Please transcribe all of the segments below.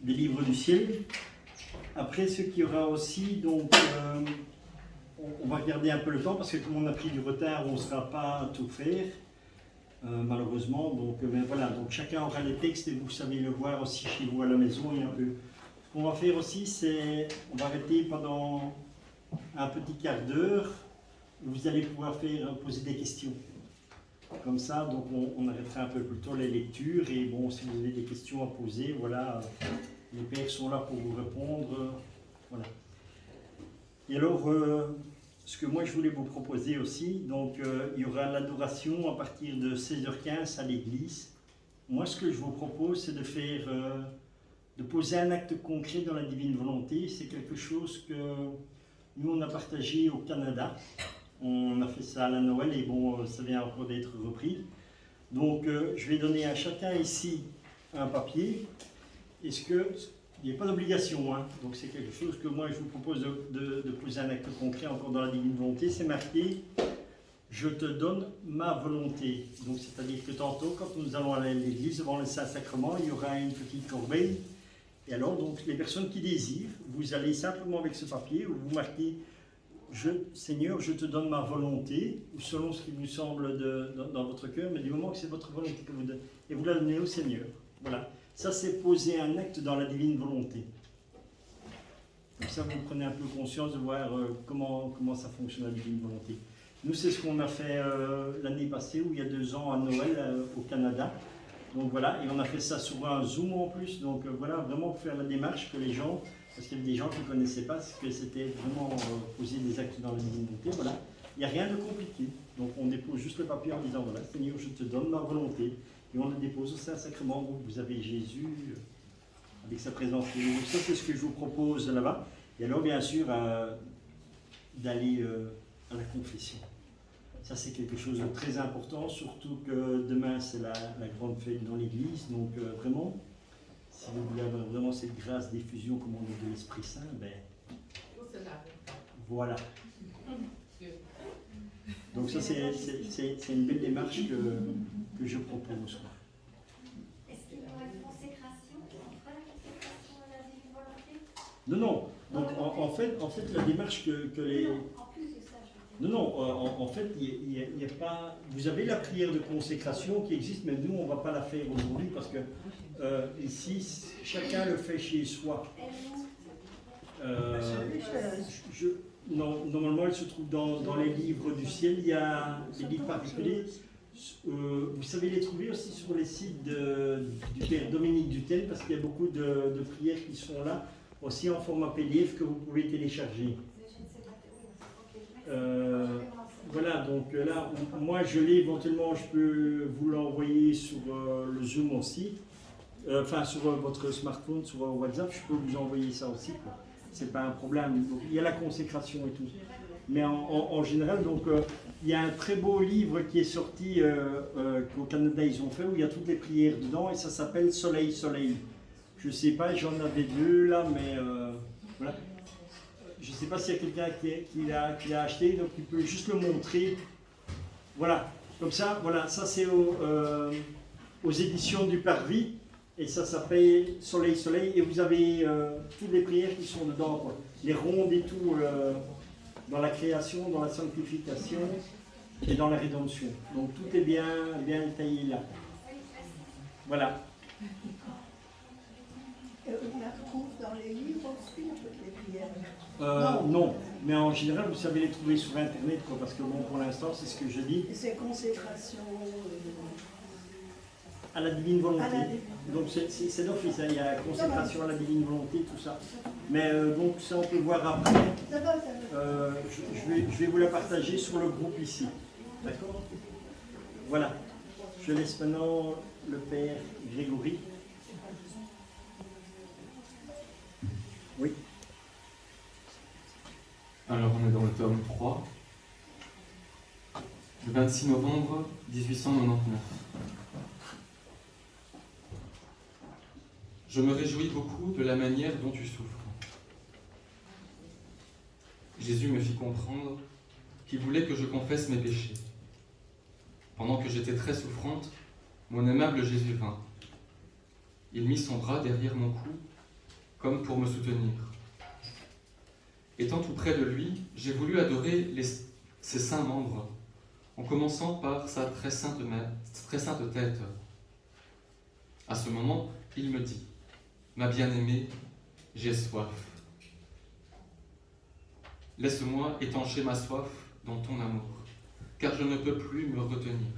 des livres du ciel. Après, ce qu'il y aura aussi, donc, on va regarder un peu le temps, parce que comme on a pris du retard, on ne sera pas à tout faire, malheureusement. Donc, mais voilà, donc chacun aura les textes et vous savez le voir aussi chez vous à la maison et un peu. Ce qu'on va faire aussi, c'est, on va arrêter pendant un petit quart d'heure, vous allez pouvoir poser des questions. Comme ça, donc on arrêtera un peu plus tôt les lectures et bon, si vous avez des questions à poser, voilà, les pères sont là pour vous répondre, voilà. Et alors, ce que moi je voulais vous proposer aussi, donc il y aura l'adoration à partir de 16h15 à l'église. Moi, ce que je vous propose, c'est de faire, de poser un acte concret dans la divine volonté. C'est quelque chose que nous on a partagé au Canada. On a fait ça à la Noël et bon, ça vient encore d'être repris. Donc, je vais donner à chacun ici un papier. Est-ce que, il n'y a pas d'obligation, hein, donc c'est quelque chose que moi je vous propose de poser un acte concret encore dans la divine volonté. C'est marqué « Je te donne ma volonté ». Donc, c'est-à-dire que tantôt, quand nous allons aller à l'église, devant le Saint-Sacrement, il y aura une petite corbeille. Et alors, donc, les personnes qui désirent, vous allez simplement avec ce papier où vous marquez Seigneur, je te donne ma volonté, ou selon ce qui vous semble dans votre cœur, mais du moment que c'est votre volonté que vous donnez, et vous la donnez au Seigneur. Voilà. Ça, c'est poser un acte dans la divine volonté. Comme ça, vous prenez un peu conscience de voir comment ça fonctionne la divine volonté. Nous, c'est ce qu'on a fait l'année passée, ou il y a 2 ans à Noël au Canada. Donc voilà, et on a fait ça sur un Zoom en plus. Donc voilà, vraiment pour faire la démarche que les gens, parce qu'il y avait des gens qui ne connaissaient pas ce que c'était vraiment poser des actes dans la divinité. Voilà, il n'y a rien de compliqué. Donc on dépose juste le papier en disant voilà, Seigneur, je te donne ma volonté. Et on le dépose au Saint-Sacrement où vous avez Jésus avec sa présence. Donc ça, c'est ce que je vous propose là-bas. Et alors, bien sûr, d'aller à la confession. Ça, c'est quelque chose de très important, surtout que demain, c'est la grande fête dans l'Église. Donc, vraiment, si vous voulez avoir vraiment cette grâce d'effusion, comme on dit, de l'Esprit Saint, ben, voilà. Donc, ça, c'est une belle démarche que je propose. Est-ce qu'il y aura une consécration? On fera la consécration à la divine volonté? Non, non. Donc, en fait, la démarche que les... Non, en plus de ça, je veux dire. Non, en fait, il y a pas... Vous avez la prière de consécration qui existe, mais nous, on ne va pas la faire aujourd'hui parce que ici, chacun le fait chez soi. Normalement, elle se trouve dans les livres du ciel. Il y a des livres particuliers. Vous savez les trouver aussi sur les sites du Père Dominique Dutel parce qu'il y a beaucoup de prières qui sont là, aussi en format PDF que vous pouvez télécharger. Voilà, donc là, moi je l'ai éventuellement, je peux vous l'envoyer sur le Zoom aussi, enfin sur votre smartphone, sur WhatsApp, je peux vous envoyer ça aussi, quoi. C'est pas un problème. Donc, il y a la consécration et tout. Mais en général, donc, il y a un très beau livre qui est sorti qu'au Canada ils ont fait où il y a toutes les prières dedans et ça s'appelle Soleil, Soleil. Je sais pas, j'en avais 2 là, mais voilà. Je ne sais pas s'il y a quelqu'un qui l'a acheté, donc il peut juste le montrer. Voilà, comme ça, voilà, ça c'est aux éditions du Parvis, et ça s'appelle Soleil, Soleil, et vous avez toutes les prières qui sont dedans, quoi. Les rondes et tout, dans la création, dans la sanctification et dans la rédemption. Donc tout est bien détaillé là. Voilà. On la retrouve dans les livres aussi, toutes les prières. Non, mais en général, vous savez les trouver sur Internet, quoi, parce que bon, pour l'instant, c'est ce que je dis. Et c'est consécration à la divine volonté. À la divine. Donc c'est d'office, hein, il y a consécration à la divine volonté, tout ça. Mais donc ça, on peut voir après. Ça va. Je vais vous la partager sur le groupe ici. D'accord? Voilà. Je laisse maintenant le Père Grégory. Oui. Alors, on est dans le tome 3, le 26 novembre 1899. Je me réjouis beaucoup de la manière dont tu souffres. Jésus me fit comprendre qu'il voulait que je confesse mes péchés. Pendant que j'étais très souffrante, mon aimable Jésus vint. Il mit son bras derrière mon cou comme pour me soutenir. Étant tout près de lui, j'ai voulu adorer ses saints membres, en commençant par sa très sainte tête. À ce moment, il me dit, « Ma bien-aimée, j'ai soif. Laisse-moi étancher ma soif dans ton amour, car je ne peux plus me retenir. »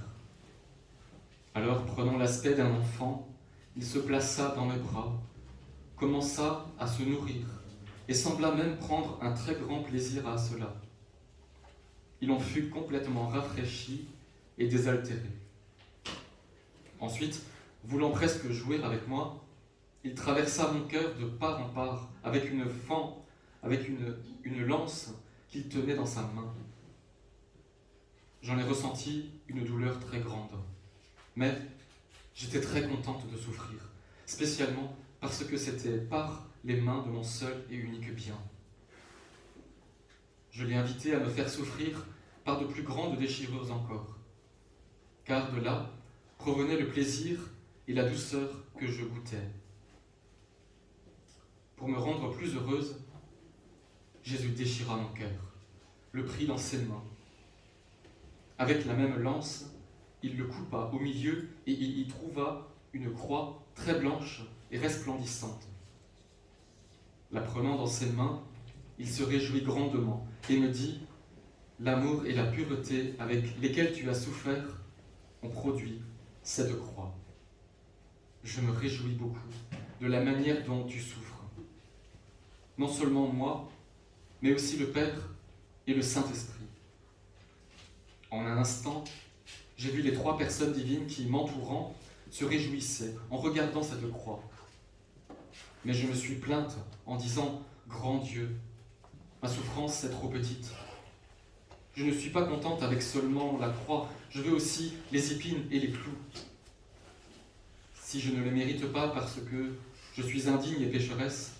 Alors, prenant l'aspect d'un enfant, il se plaça dans mes bras, commença à se nourrir, et sembla même prendre un très grand plaisir à cela. Il en fut complètement rafraîchi et désaltéré. Ensuite, voulant presque jouer avec moi, il traversa mon cœur de part en part avec une lance qu'il tenait dans sa main. J'en ai ressenti une douleur très grande, mais j'étais très contente de souffrir, spécialement parce que c'était par les mains de mon seul et unique bien. Je l'ai invité à me faire souffrir par de plus grandes déchirures encore, car de là provenait le plaisir et la douceur que je goûtais. Pour me rendre plus heureuse, Jésus déchira mon cœur, le prit dans ses mains. Avec la même lance, il le coupa au milieu et il y trouva une croix très blanche et resplendissante. La prenant dans ses mains, il se réjouit grandement et me dit « L'amour et la pureté avec lesquels tu as souffert ont produit cette croix. Je me réjouis beaucoup de la manière dont tu souffres. Non seulement moi, mais aussi le Père et le Saint-Esprit. » En un instant, j'ai vu les 3 personnes divines qui, m'entourant, se réjouissaient en regardant cette croix. Mais je me suis plainte en disant « Grand Dieu, ma souffrance est trop petite. Je ne suis pas contente avec seulement la croix, je veux aussi les épines et les clous. Si je ne les mérite pas parce que je suis indigne et pécheresse,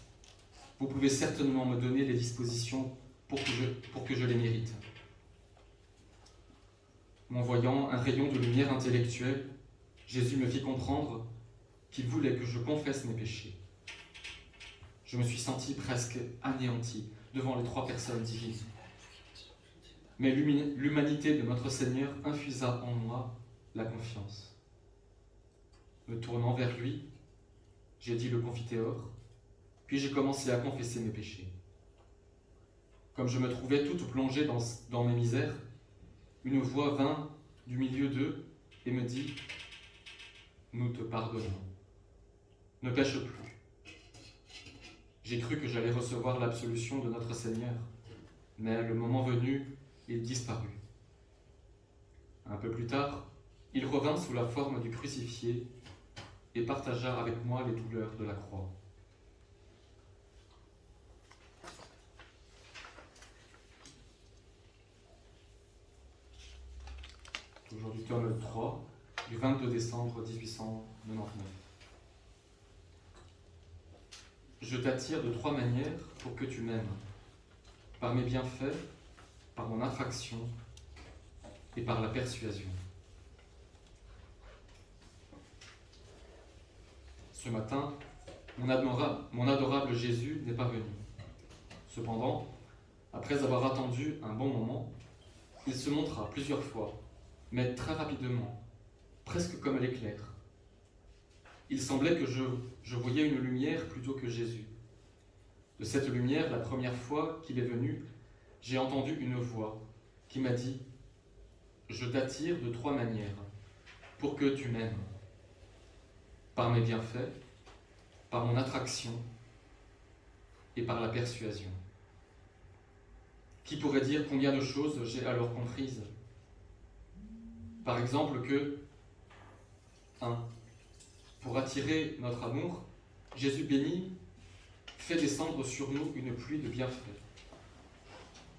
vous pouvez certainement me donner les dispositions pour que je les mérite. » M'envoyant un rayon de lumière intellectuelle, Jésus me fit comprendre qu'il voulait que je confesse mes péchés. Je me suis senti presque anéanti devant les 3 personnes divines. Mais l'humanité de notre Seigneur infusa en moi la confiance. Me tournant vers lui, j'ai dit le Confiteor, puis j'ai commencé à confesser mes péchés. Comme je me trouvais toute plongée dans mes misères, une voix vint du milieu d'eux et me dit « Nous te pardonnons. Ne pêche plus. » J'ai cru que j'allais recevoir l'absolution de notre Seigneur, mais le moment venu, il disparut. Un peu plus tard, il revint sous la forme du crucifié et partagea avec moi les douleurs de la croix. Aujourd'hui, tome 3, du 22 décembre 1899. Je t'attire de 3 manières pour que tu m'aimes. Par mes bienfaits, par mon attraction et par la persuasion. Ce matin, mon adorable Jésus n'est pas venu. Cependant, après avoir attendu un bon moment, il se montra plusieurs fois, mais très rapidement, presque comme l'éclair. Il semblait que je voyais une lumière plutôt que Jésus. De cette lumière, la première fois qu'il est venu, j'ai entendu une voix qui m'a dit « Je t'attire de 3 manières pour que tu m'aimes. Par mes bienfaits, par mon attraction et par la persuasion. » Qui pourrait dire combien de choses j'ai alors comprises? Par exemple que 1. Pour attirer notre amour, Jésus béni fait descendre sur nous une pluie de bienfaits.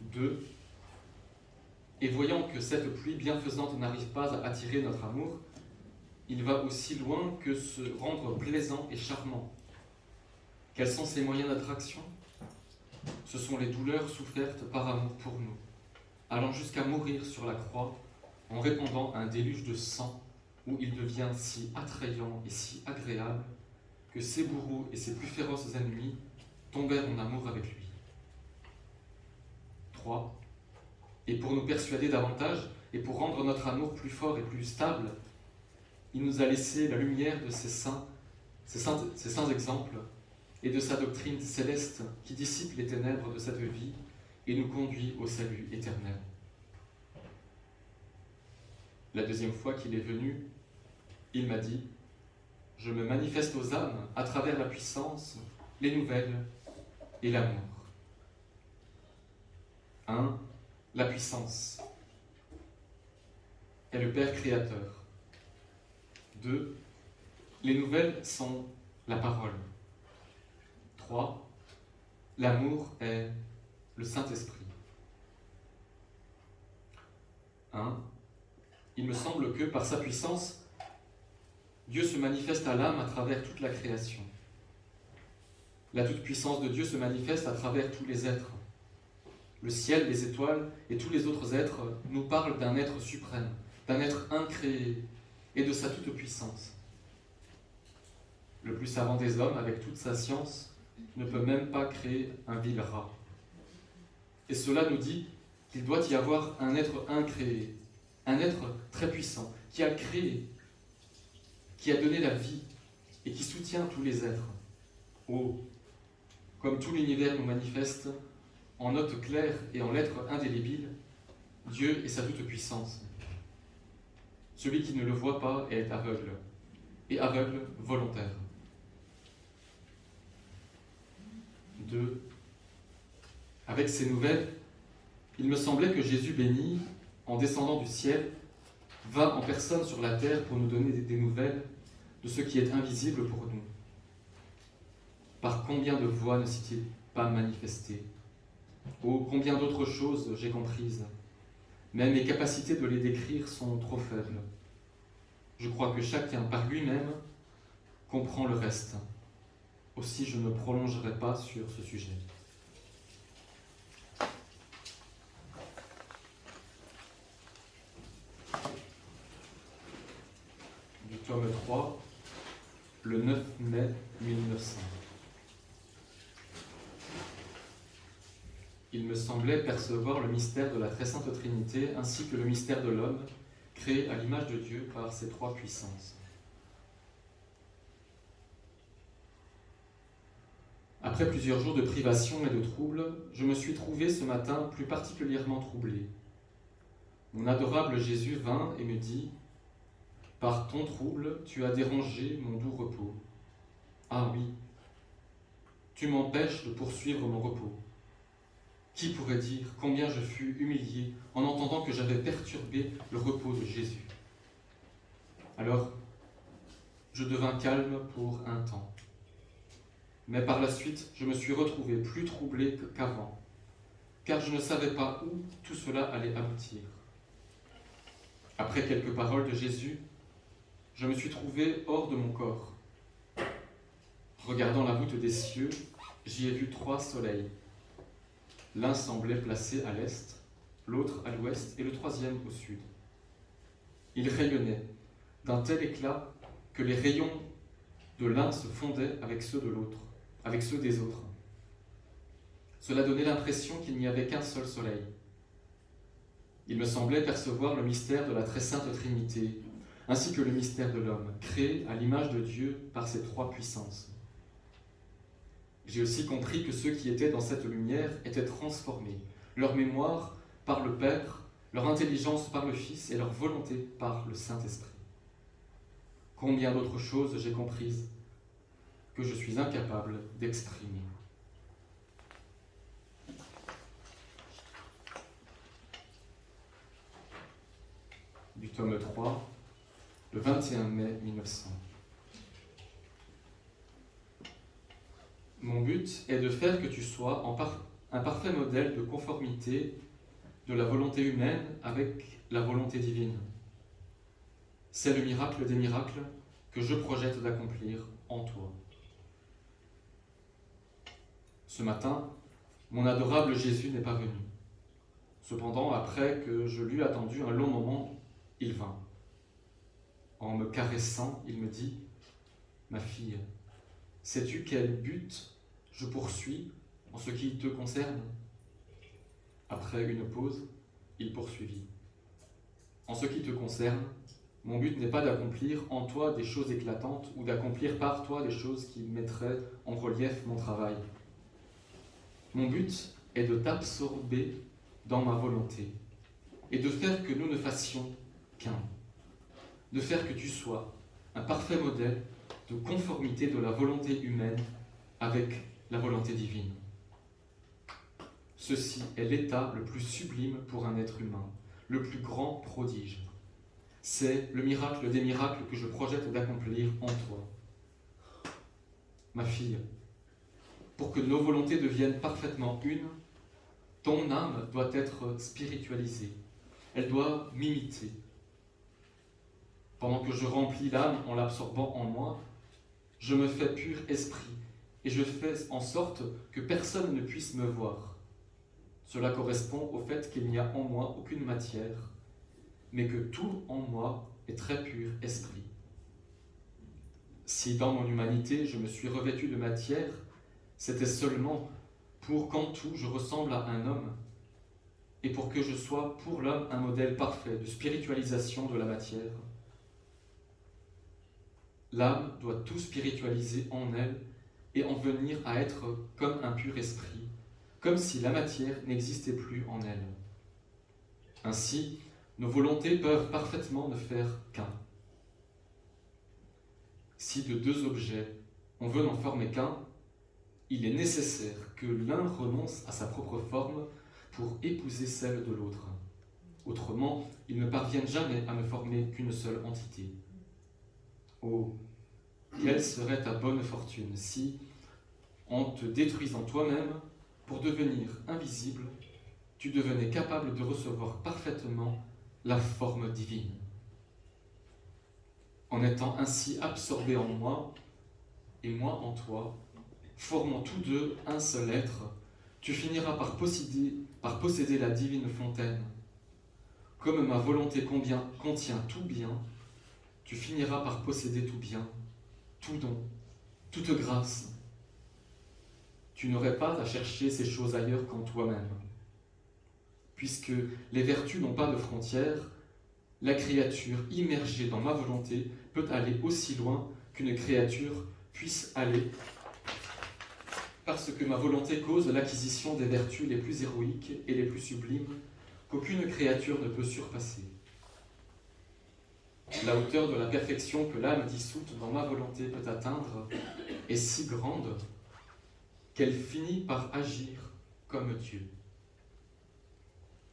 2. Et voyant que cette pluie bienfaisante n'arrive pas à attirer notre amour, il va aussi loin que se rendre plaisant et charmant. Quels sont ses moyens d'attraction? Ce sont les douleurs souffertes par amour pour nous, allant jusqu'à mourir sur la croix en répandant un déluge de sang où il devient si attrayant et si agréable que ses bourreaux et ses plus féroces ennemis tombèrent en amour avec lui. 3. Et pour nous persuader davantage, et pour rendre notre amour plus fort et plus stable, il nous a laissé la lumière de ses saints exemples et de sa doctrine céleste qui dissipe les ténèbres de cette vie et nous conduit au salut éternel. La deuxième fois qu'il est venu, il m'a dit « Je me manifeste aux âmes à travers la puissance, les nouvelles et l'amour. » 1. La puissance est le Père créateur. 2. Les nouvelles sont la parole. 3. L'amour est le Saint-Esprit. 1. Il me semble que par sa puissance, Dieu se manifeste à l'âme à travers toute la création. La toute-puissance de Dieu se manifeste à travers tous les êtres. Le ciel, les étoiles et tous les autres êtres nous parlent d'un être suprême, d'un être incréé et de sa toute-puissance. Le plus savant des hommes, avec toute sa science, ne peut même pas créer un vil rat. Et cela nous dit qu'il doit y avoir un être incréé, un être très puissant, qui a créé, qui a donné la vie et qui soutient tous les êtres. Oh, comme tout l'univers nous manifeste, en notes claires et en lettres indélébiles, Dieu et sa toute-puissance. Celui qui ne le voit pas est aveugle, et aveugle volontaire. 2. Avec ces nouvelles, il me semblait que Jésus béni, en descendant du ciel, va en personne sur la terre pour nous donner des nouvelles de ce qui est invisible pour nous. Par combien de voix ne s'est-il pas manifesté? Oh, combien d'autres choses j'ai comprises. Mais mes capacités de les décrire sont trop faibles. Je crois que chacun, par lui-même, comprend le reste. Aussi, je ne prolongerai pas sur ce sujet. Du tome 3, le 9 mai 1900. Il me semblait percevoir le mystère de la très sainte Trinité ainsi que le mystère de l'homme, créé à l'image de Dieu par ses trois puissances. Après plusieurs jours de privation et de troubles, je me suis trouvé ce matin plus particulièrement troublé. Mon adorable Jésus vint et me dit « Par ton trouble, tu as dérangé mon doux repos. Ah oui, tu m'empêches de poursuivre mon repos. Qui pourrait dire combien je fus humilié en entendant que j'avais perturbé le repos de Jésus? Alors, je devins calme pour un temps. Mais par la suite, je me suis retrouvé plus troublé qu'avant, car je ne savais pas où tout cela allait aboutir. Après quelques paroles de Jésus, je me suis trouvé hors de mon corps. Regardant la voûte des cieux, j'y ai vu 3 soleils. L'un semblait placé à l'est, l'autre à l'ouest et le troisième au sud. Ils rayonnaient d'un tel éclat que les rayons de l'un se fondaient avec ceux de l'autre, avec ceux des autres. Cela donnait l'impression qu'il n'y avait qu'un seul soleil. Il me semblait percevoir le mystère de la très sainte Trinité, ainsi que le mystère de l'homme, créé à l'image de Dieu par ses 3 puissances. J'ai aussi compris que ceux qui étaient dans cette lumière étaient transformés, leur mémoire par le Père, leur intelligence par le Fils et leur volonté par le Saint-Esprit. Combien d'autres choses j'ai comprises que je suis incapable d'exprimer. Du tome 3, le 21 mai 1900. Mon but est de faire que tu sois un parfait modèle de conformité de la volonté humaine avec la volonté divine. C'est le miracle des miracles que je projette d'accomplir en toi. Ce matin, mon adorable Jésus n'est pas venu. Cependant, après que je l'eus attendu un long moment, il vint. En me caressant, il me dit « Ma fille, sais-tu quel but Je poursuis en ce qui te concerne. Après une pause, il poursuivit. En ce qui te concerne, mon but n'est pas d'accomplir en toi des choses éclatantes ou d'accomplir par toi des choses qui mettraient en relief mon travail. Mon but est de t'absorber dans ma volonté et de faire que nous ne fassions qu'un. De faire que tu sois un parfait modèle de conformité de la volonté humaine avec la volonté divine. Ceci est l'état le plus sublime pour un être humain, le plus grand prodige. C'est le miracle des miracles que je projette d'accomplir en toi. Ma fille, pour que nos volontés deviennent parfaitement une, ton âme doit être spiritualisée. Elle doit m'imiter. Pendant que je remplis l'âme en l'absorbant en moi, je me fais pur esprit et je fais en sorte que personne ne puisse me voir. Cela correspond au fait qu'il n'y a en moi aucune matière, mais que tout en moi est très pur esprit. Si dans mon humanité je me suis revêtu de matière, c'était seulement pour qu'en tout je ressemble à un homme et pour que je sois pour l'homme un modèle parfait de spiritualisation de la matière. L'âme doit tout spiritualiser en elle et en venir à être comme un pur esprit, comme si la matière n'existait plus en elle. Ainsi, nos volontés peuvent parfaitement ne faire qu'un. Si de deux objets on veut n'en former qu'un, il est nécessaire que l'un renonce à sa propre forme pour épouser celle de l'autre. Autrement, ils ne parviennent jamais à ne former qu'une seule entité. Oh, quelle serait ta bonne fortune si, en te détruisant toi-même pour devenir invisible, tu devenais capable de recevoir parfaitement la forme divine. En étant ainsi absorbé en moi et moi en toi, formant tous deux un seul être, tu finiras par posséder la divine fontaine. Comme ma volonté contient tout bien, tu finiras par posséder tout bien, tout don, toute grâce. Tu n'aurais pas à chercher ces choses ailleurs qu'en toi-même. Puisque les vertus n'ont pas de frontières, la créature immergée dans ma volonté peut aller aussi loin qu'une créature puisse aller, parce que ma volonté cause l'acquisition des vertus les plus héroïques et les plus sublimes qu'aucune créature ne peut surpasser. La hauteur de la perfection que l'âme dissoute dans ma volonté peut atteindre est si grande qu'elle finit par agir comme Dieu.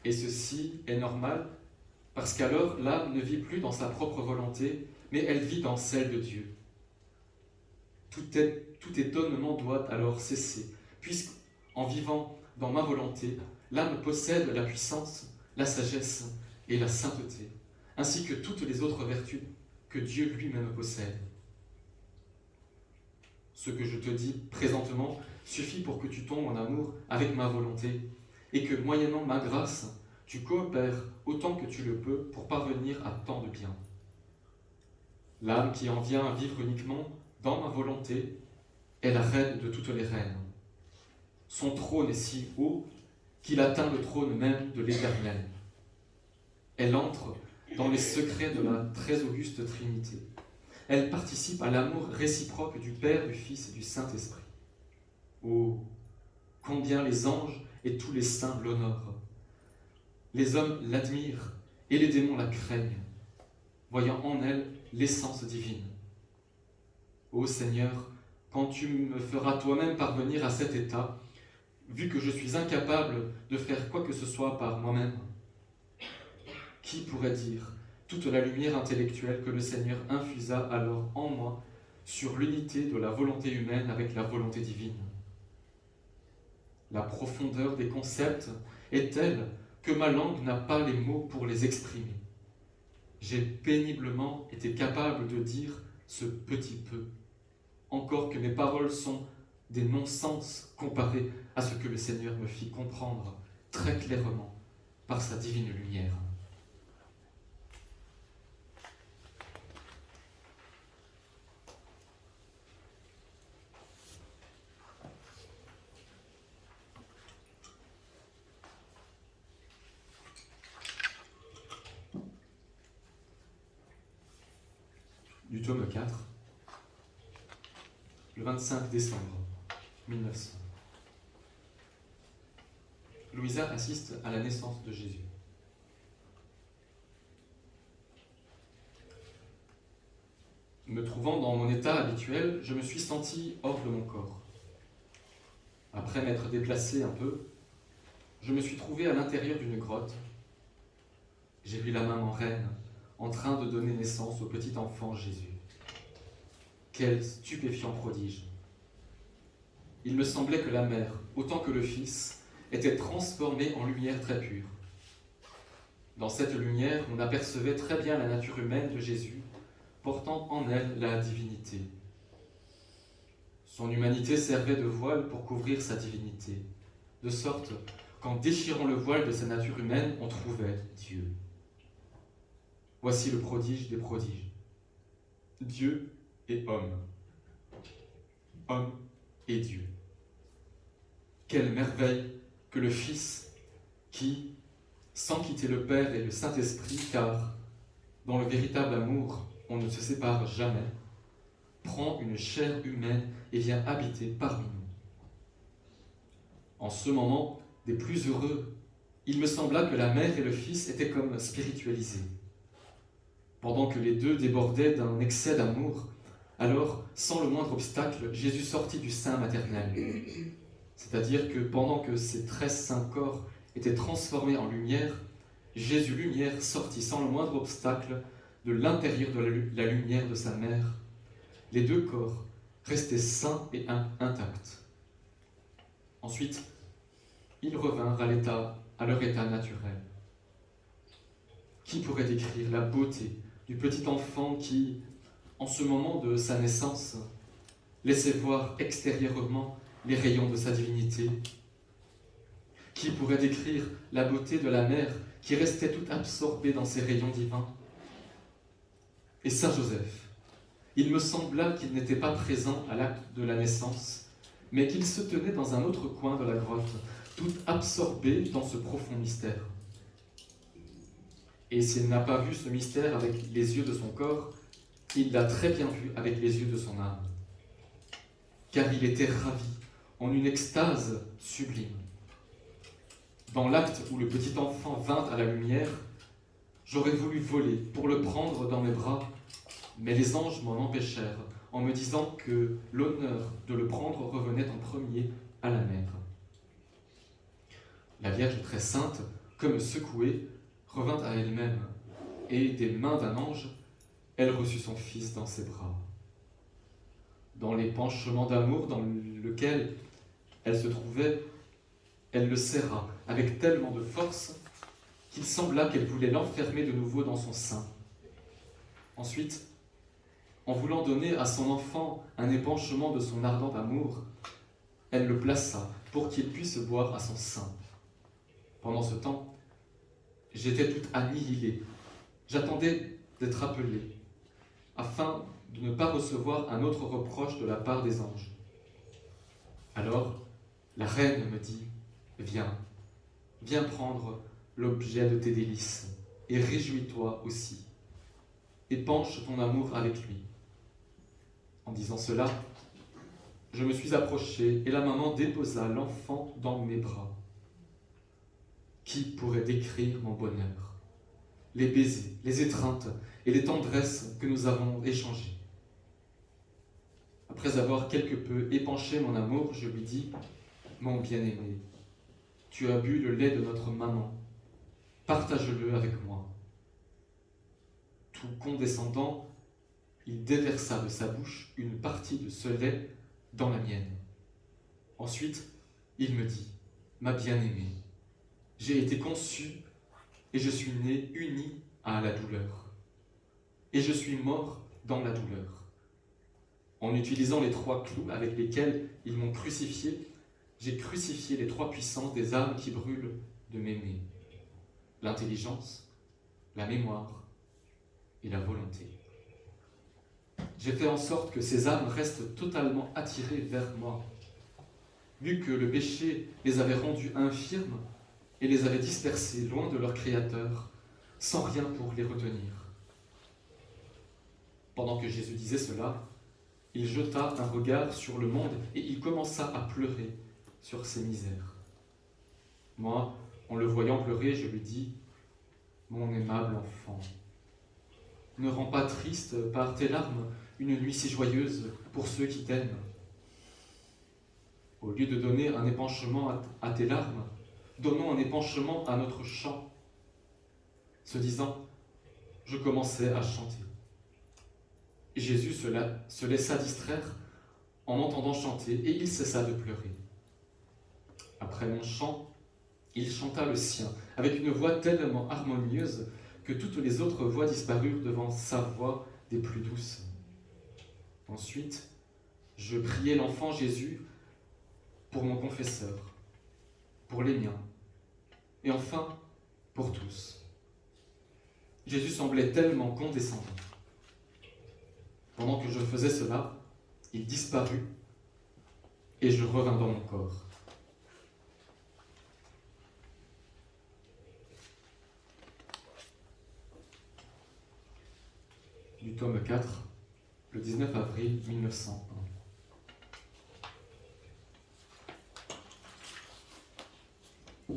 Et ceci est normal parce qu'alors l'âme ne vit plus dans sa propre volonté, mais elle vit dans celle de Dieu. Tout étonnement doit alors cesser, puisqu'en vivant dans ma volonté, l'âme possède la puissance, la sagesse et la sainteté, ainsi que toutes les autres vertus que Dieu lui-même possède. Ce que je te dis présentement suffit pour que tu tombes en amour avec ma volonté, et que, moyennant ma grâce, tu coopères autant que tu le peux pour parvenir à tant de bien. L'âme qui en vient à vivre uniquement dans ma volonté est la reine de toutes les reines. Son trône est si haut qu'il atteint le trône même de l'Éternel. Elle entre dans les secrets de la très auguste Trinité. Elle participe à l'amour réciproque du Père, du Fils et du Saint-Esprit. Oh, combien les anges et tous les saints l'honorent. Les hommes l'admirent et les démons la craignent, voyant en elle l'essence divine. Ô Seigneur, quand tu me feras toi-même parvenir à cet état, vu que je suis incapable de faire quoi que ce soit par moi-même, qui pourrait dire toute la lumière intellectuelle que le Seigneur infusa alors en moi sur l'unité de la volonté humaine avec la volonté divine? La profondeur des concepts est telle que ma langue n'a pas les mots pour les exprimer. J'ai péniblement été capable de dire ce petit peu, encore que mes paroles sont des non-sens comparés à ce que le Seigneur me fit comprendre très clairement par sa divine lumière. du tome 4, le 25 décembre 1900. Louisa assiste à la naissance de Jésus. Me trouvant dans mon état habituel, je me suis senti hors de mon corps. Après m'être déplacé un peu, je me suis trouvé à l'intérieur d'une grotte. J'ai vu la maman reine en train de donner naissance au petit enfant Jésus. Quel stupéfiant prodige! Il me semblait que la mère, autant que le fils, était transformée en lumière très pure. Dans cette lumière, on apercevait très bien la nature humaine de Jésus, portant en elle la divinité. Son humanité servait de voile pour couvrir sa divinité, de sorte qu'en déchirant le voile de sa nature humaine, on trouvait Dieu. Voici le prodige des prodiges. Dieu et homme. Homme et Dieu. Quelle merveille que le Fils qui, sans quitter le Père et le Saint-Esprit, car dans le véritable amour, on ne se sépare jamais, prend une chair humaine et vient habiter parmi nous. En ce moment des plus heureux, il me sembla que la mère et le fils étaient comme spiritualisés. Pendant que les deux débordaient d'un excès d'amour, alors, sans le moindre obstacle, Jésus sortit du sein maternel. C'est-à-dire que pendant que ces 13 saints corps étaient transformés en lumière, Jésus lumière sortit sans le moindre obstacle de l'intérieur de la lumière de sa mère, les deux corps restaient sains et intacts. Ensuite, ils revinrent à leur état naturel. Qui pourrait décrire la beauté du petit enfant qui, en ce moment de sa naissance, laissait voir extérieurement les rayons de sa divinité? Qui pourrait décrire la beauté de la mère qui restait toute absorbée dans ses rayons divins? Et Saint Joseph, il me sembla qu'il n'était pas présent à l'acte de la naissance, mais qu'il se tenait dans un autre coin de la grotte, tout absorbé dans ce profond mystère. Et s'il n'a pas vu ce mystère avec les yeux de son corps, il l'a très bien vu avec les yeux de son âme. Car il était ravi, en une extase sublime. Dans l'acte où le petit enfant vint à la lumière, j'aurais voulu voler pour le prendre dans mes bras, mais les anges m'en empêchèrent en me disant que l'honneur de le prendre revenait en premier à la mère. La Vierge très sainte, comme secouée, revint à elle-même, et des mains d'un ange, elle reçut son fils dans ses bras. Dans l'épanchement d'amour dans lequel elle se trouvait, elle le serra avec tellement de force qu'il sembla qu'elle voulait l'enfermer de nouveau dans son sein. Ensuite, en voulant donner à son enfant un épanchement de son ardent amour, elle le plaça pour qu'il puisse boire à son sein. Pendant ce temps, j'étais toute annihilée. J'attendais d'être appelée, afin de ne pas recevoir un autre reproche de la part des anges. Alors, la reine me dit, « Viens prendre l'objet de tes délices, et réjouis-toi aussi. Épanche ton amour avec lui. » En disant cela, je me suis approché et la maman déposa l'enfant dans mes bras. Qui pourrait décrire mon bonheur? Les baisers, les étreintes et les tendresses que nous avons échangées. Après avoir quelque peu épanché mon amour, je lui dis, « Mon bien-aimé, tu as bu le lait de notre maman. Partage-le avec moi. » Tout condescendant, il déversa de sa bouche une partie de ce lait dans la mienne. Ensuite, il me dit, « Ma bien-aimée, j'ai été conçu et je suis né uni à la douleur. Et je suis mort dans la douleur. En utilisant les 3 clous avec lesquels ils m'ont crucifié, j'ai crucifié les 3 puissances des âmes qui brûlent de m'aimer. L'intelligence, la mémoire et la volonté. J'ai fait en sorte que ces âmes restent totalement attirées vers moi. Vu que le péché les avait rendues infirmes et les avait dispersées loin de leur Créateur, sans rien pour les retenir. Pendant que Jésus disait cela, il jeta un regard sur le monde et il commença à pleurer sur ses misères. Moi, en le voyant pleurer, je lui dis, « Mon aimable enfant, ne rends pas triste par tes larmes une nuit si joyeuse pour ceux qui t'aiment. Au lieu de donner un épanchement à tes larmes, donnons un épanchement à notre chant. » Ce disant, je commençais à chanter. Jésus se laissa distraire en m'entendant chanter et il cessa de pleurer. Après mon chant, il chanta le sien avec une voix tellement harmonieuse que toutes les autres voix disparurent devant sa voix des plus douces. Ensuite, je priai l'enfant Jésus pour mon confesseur, pour les miens, et enfin pour tous. Jésus semblait tellement condescendant. Pendant que je faisais cela, il disparut et je revins dans mon corps. Du tome 4, le 19 avril 1901.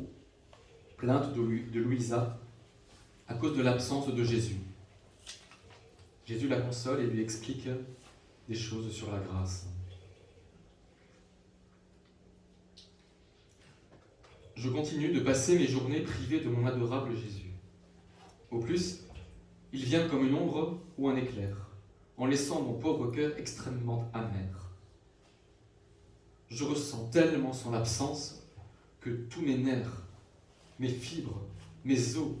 Plainte de Louisa à cause de l'absence de Jésus. Jésus la console et lui explique des choses sur la grâce. Je continue de passer mes journées privées de mon adorable Jésus. Au plus, il vient comme une ombre ou un éclair, en laissant mon pauvre cœur extrêmement amer. Je ressens tellement son absence que tous mes nerfs, mes fibres, mes os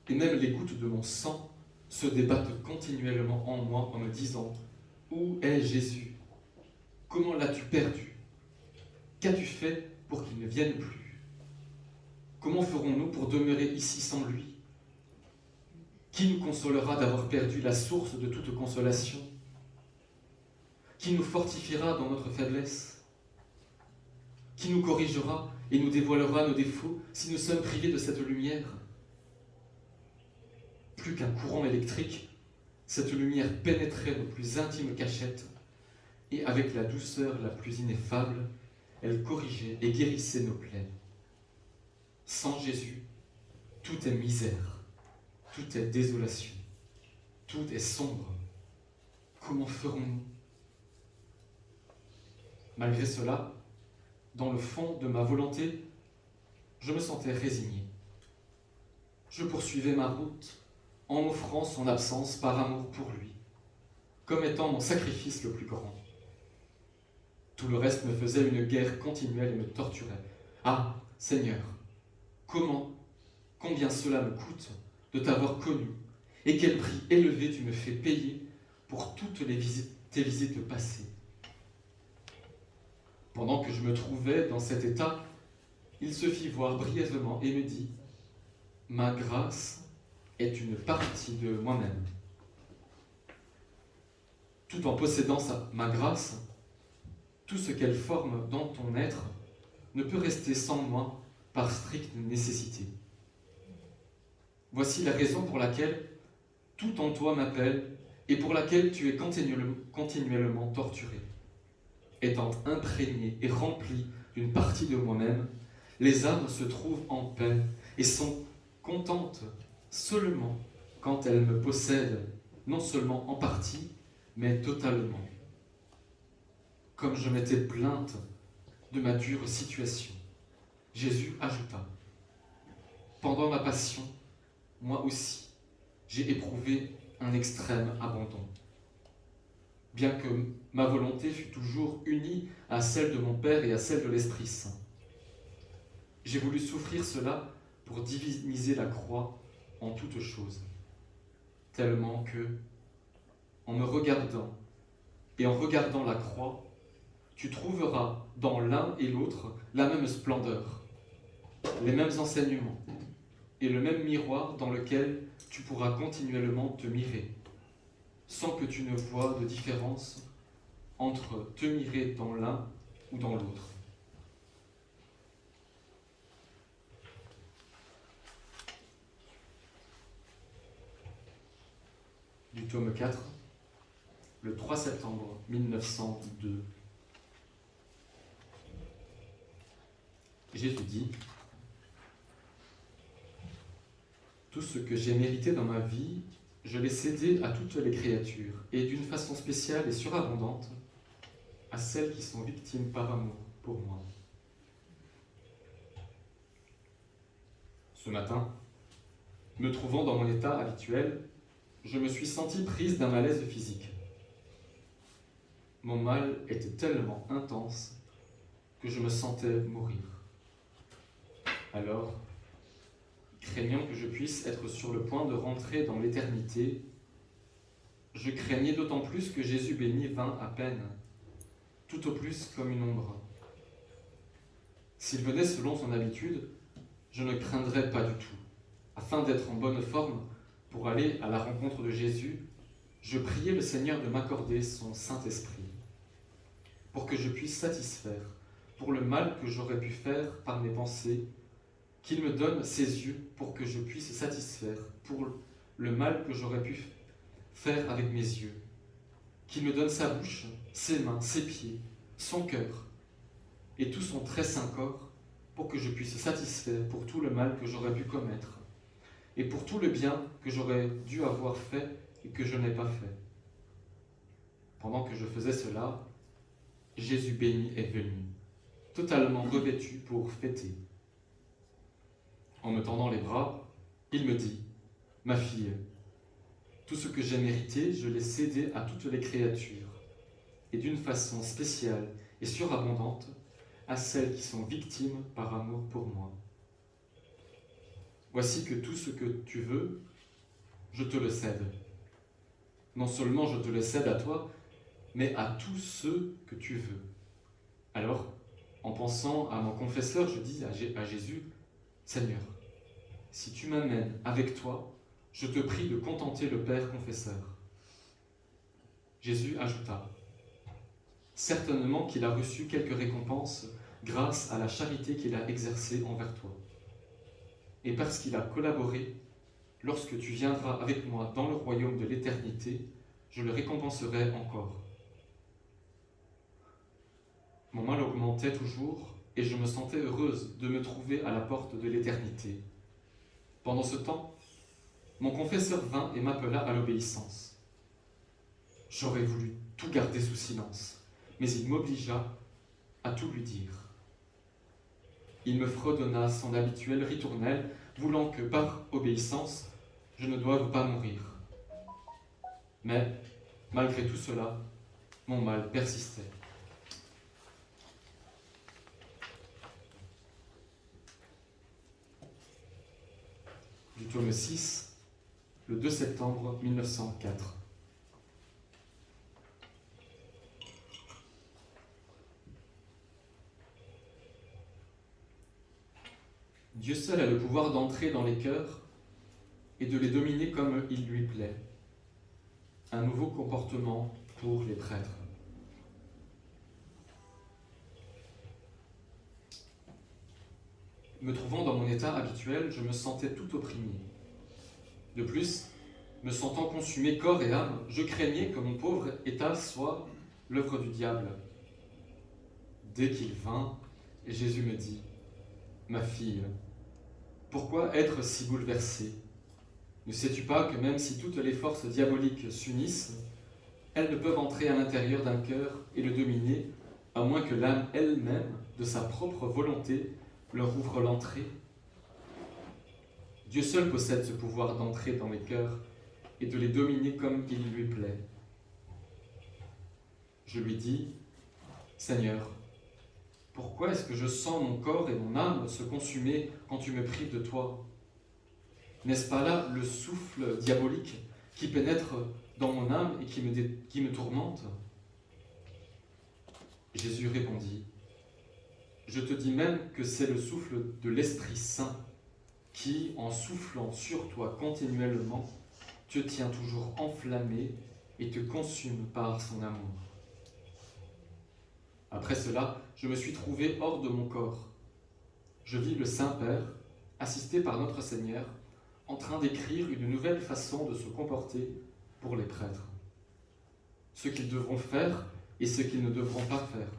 et même les gouttes de mon sang se débattent continuellement en moi en me disant « Où est Jésus? Comment l'as-tu perdu? Qu'as-tu fait pour qu'il ne vienne plus? Comment ferons-nous pour demeurer ici sans lui? Qui nous consolera d'avoir perdu la source de toute consolation? Qui nous fortifiera dans notre faiblesse? Qui nous corrigera et nous dévoilera nos défauts si nous sommes privés de cette lumière? Plus qu'un courant électrique, cette lumière pénétrait nos plus intimes cachettes et avec la douceur la plus ineffable, elle corrigeait et guérissait nos plaies. Sans Jésus, tout est misère, tout est désolation, tout est sombre. Comment ferons-nous? Malgré cela, dans le fond de ma volonté, je me sentais résigné. Je poursuivais ma route en offrant son absence par amour pour lui, comme étant mon sacrifice le plus grand. Tout le reste me faisait une guerre continuelle et me torturait. Ah, Seigneur, combien cela me coûte de t'avoir connu, et quel prix élevé tu me fais payer pour toutes tes visites passées. Pendant que je me trouvais dans cet état, il se fit voir brièvement et me dit « Ma grâce est une partie de moi-même. Tout en possédant ma grâce, tout ce qu'elle forme dans ton être ne peut rester sans moi par stricte nécessité. Voici la raison pour laquelle tout en toi m'appelle et pour laquelle tu es continuellement torturé. Étant imprégné et rempli d'une partie de moi-même, les âmes se trouvent en paix et sont contentes seulement quand elles me possèdent, non seulement en partie, mais totalement. Comme je m'étais plainte de ma dure situation, Jésus ajouta, « Pendant ma passion, moi aussi, j'ai éprouvé un extrême abandon. Bien que ma volonté fût toujours unie à celle de mon Père et à celle de l'Esprit Saint. J'ai voulu souffrir cela pour diviniser la croix en toutes choses, tellement que, en me regardant et en regardant la croix, tu trouveras dans l'un et l'autre la même splendeur, les mêmes enseignements et le même miroir dans lequel tu pourras continuellement te mirer, sans que tu ne vois de différence entre te mirer dans l'un ou dans l'autre. » Du tome 4, le 3 septembre 1902. Jésus dit : « Tout ce que j'ai mérité dans ma vie, je l'ai cédé à toutes les créatures, et d'une façon spéciale et surabondante, à celles qui sont victimes par amour pour moi. » Ce matin, me trouvant dans mon état habituel, je me suis senti prise d'un malaise physique. Mon mal était tellement intense que je me sentais mourir. Alors, craignant que je puisse être sur le point de rentrer dans l'éternité, je craignais d'autant plus que Jésus béni vint à peine, tout au plus comme une ombre. S'il venait selon son habitude, je ne craindrais pas du tout. Afin d'être en bonne forme pour aller à la rencontre de Jésus, je priais le Seigneur de m'accorder son Saint-Esprit, pour que je puisse satisfaire pour le mal que j'aurais pu faire par mes pensées, qu'il me donne ses yeux pour que je puisse satisfaire pour le mal que j'aurais pu faire avec mes yeux, qu'il me donne sa bouche, ses mains, ses pieds, son cœur et tout son très saint corps pour que je puisse satisfaire pour tout le mal que j'aurais pu commettre et pour tout le bien que j'aurais dû avoir fait et que je n'ai pas fait. Pendant que je faisais cela, Jésus béni est venu, totalement revêtu pour fêter. En me tendant les bras, il me dit : « Ma fille, tout ce que j'ai mérité, je l'ai cédé à toutes les créatures, et d'une façon spéciale et surabondante à celles qui sont victimes par amour pour moi. Voici que tout ce que tu veux, je te le cède. Non seulement je te le cède à toi, mais à tous ceux que tu veux. » Alors, en pensant à mon confesseur, je dis à Jésus : « Seigneur, si tu m'amènes avec toi, je te prie de contenter le Père confesseur. » Jésus ajouta : « Certainement qu'il a reçu quelques récompenses grâce à la charité qu'il a exercée envers toi. Et parce qu'il a collaboré, lorsque tu viendras avec moi dans le royaume de l'éternité, je le récompenserai encore. » Mon mal augmentait toujours et je me sentais heureuse de me trouver à la porte de l'éternité. Pendant ce temps, mon confesseur vint et m'appela à l'obéissance. J'aurais voulu tout garder sous silence, mais il m'obligea à tout lui dire. Il me fredonna son habituelle ritournelle, voulant que, par obéissance, je ne doive pas mourir. Mais, malgré tout cela, mon mal persistait. Du tome 6, le 2 septembre 1904. Dieu seul a le pouvoir d'entrer dans les cœurs et de les dominer comme il lui plaît. Un nouveau comportement pour les prêtres. Me trouvant dans mon état habituel, je me sentais tout opprimé. De plus, me sentant consumé corps et âme, je craignais que mon pauvre état soit l'œuvre du diable. Dès qu'il vint, Jésus me dit : « Ma fille, pourquoi être si bouleversée ? Ne sais-tu pas que même si toutes les forces diaboliques s'unissent, elles ne peuvent entrer à l'intérieur d'un cœur et le dominer, à moins que l'âme elle-même, de sa propre volonté, leur ouvre l'entrée ? Dieu seul possède ce pouvoir d'entrer dans les cœurs et de les dominer comme il lui plaît. » Je lui dis : « Seigneur, pourquoi est-ce que je sens mon corps et mon âme se consumer quand tu me prives de toi ? N'est-ce pas là le souffle diabolique qui pénètre dans mon âme et qui me tourmente ? » Jésus répondit : « Je te dis même que c'est le souffle de l'Esprit Saint qui, en soufflant sur toi continuellement, te tient toujours enflammé et te consume par son amour. » Après cela, je me suis trouvé hors de mon corps. Je vis le Saint-Père, assisté par notre Seigneur, en train d'écrire une nouvelle façon de se comporter pour les prêtres. ce qu'ils devront faire et ce qu'ils ne devront pas faire,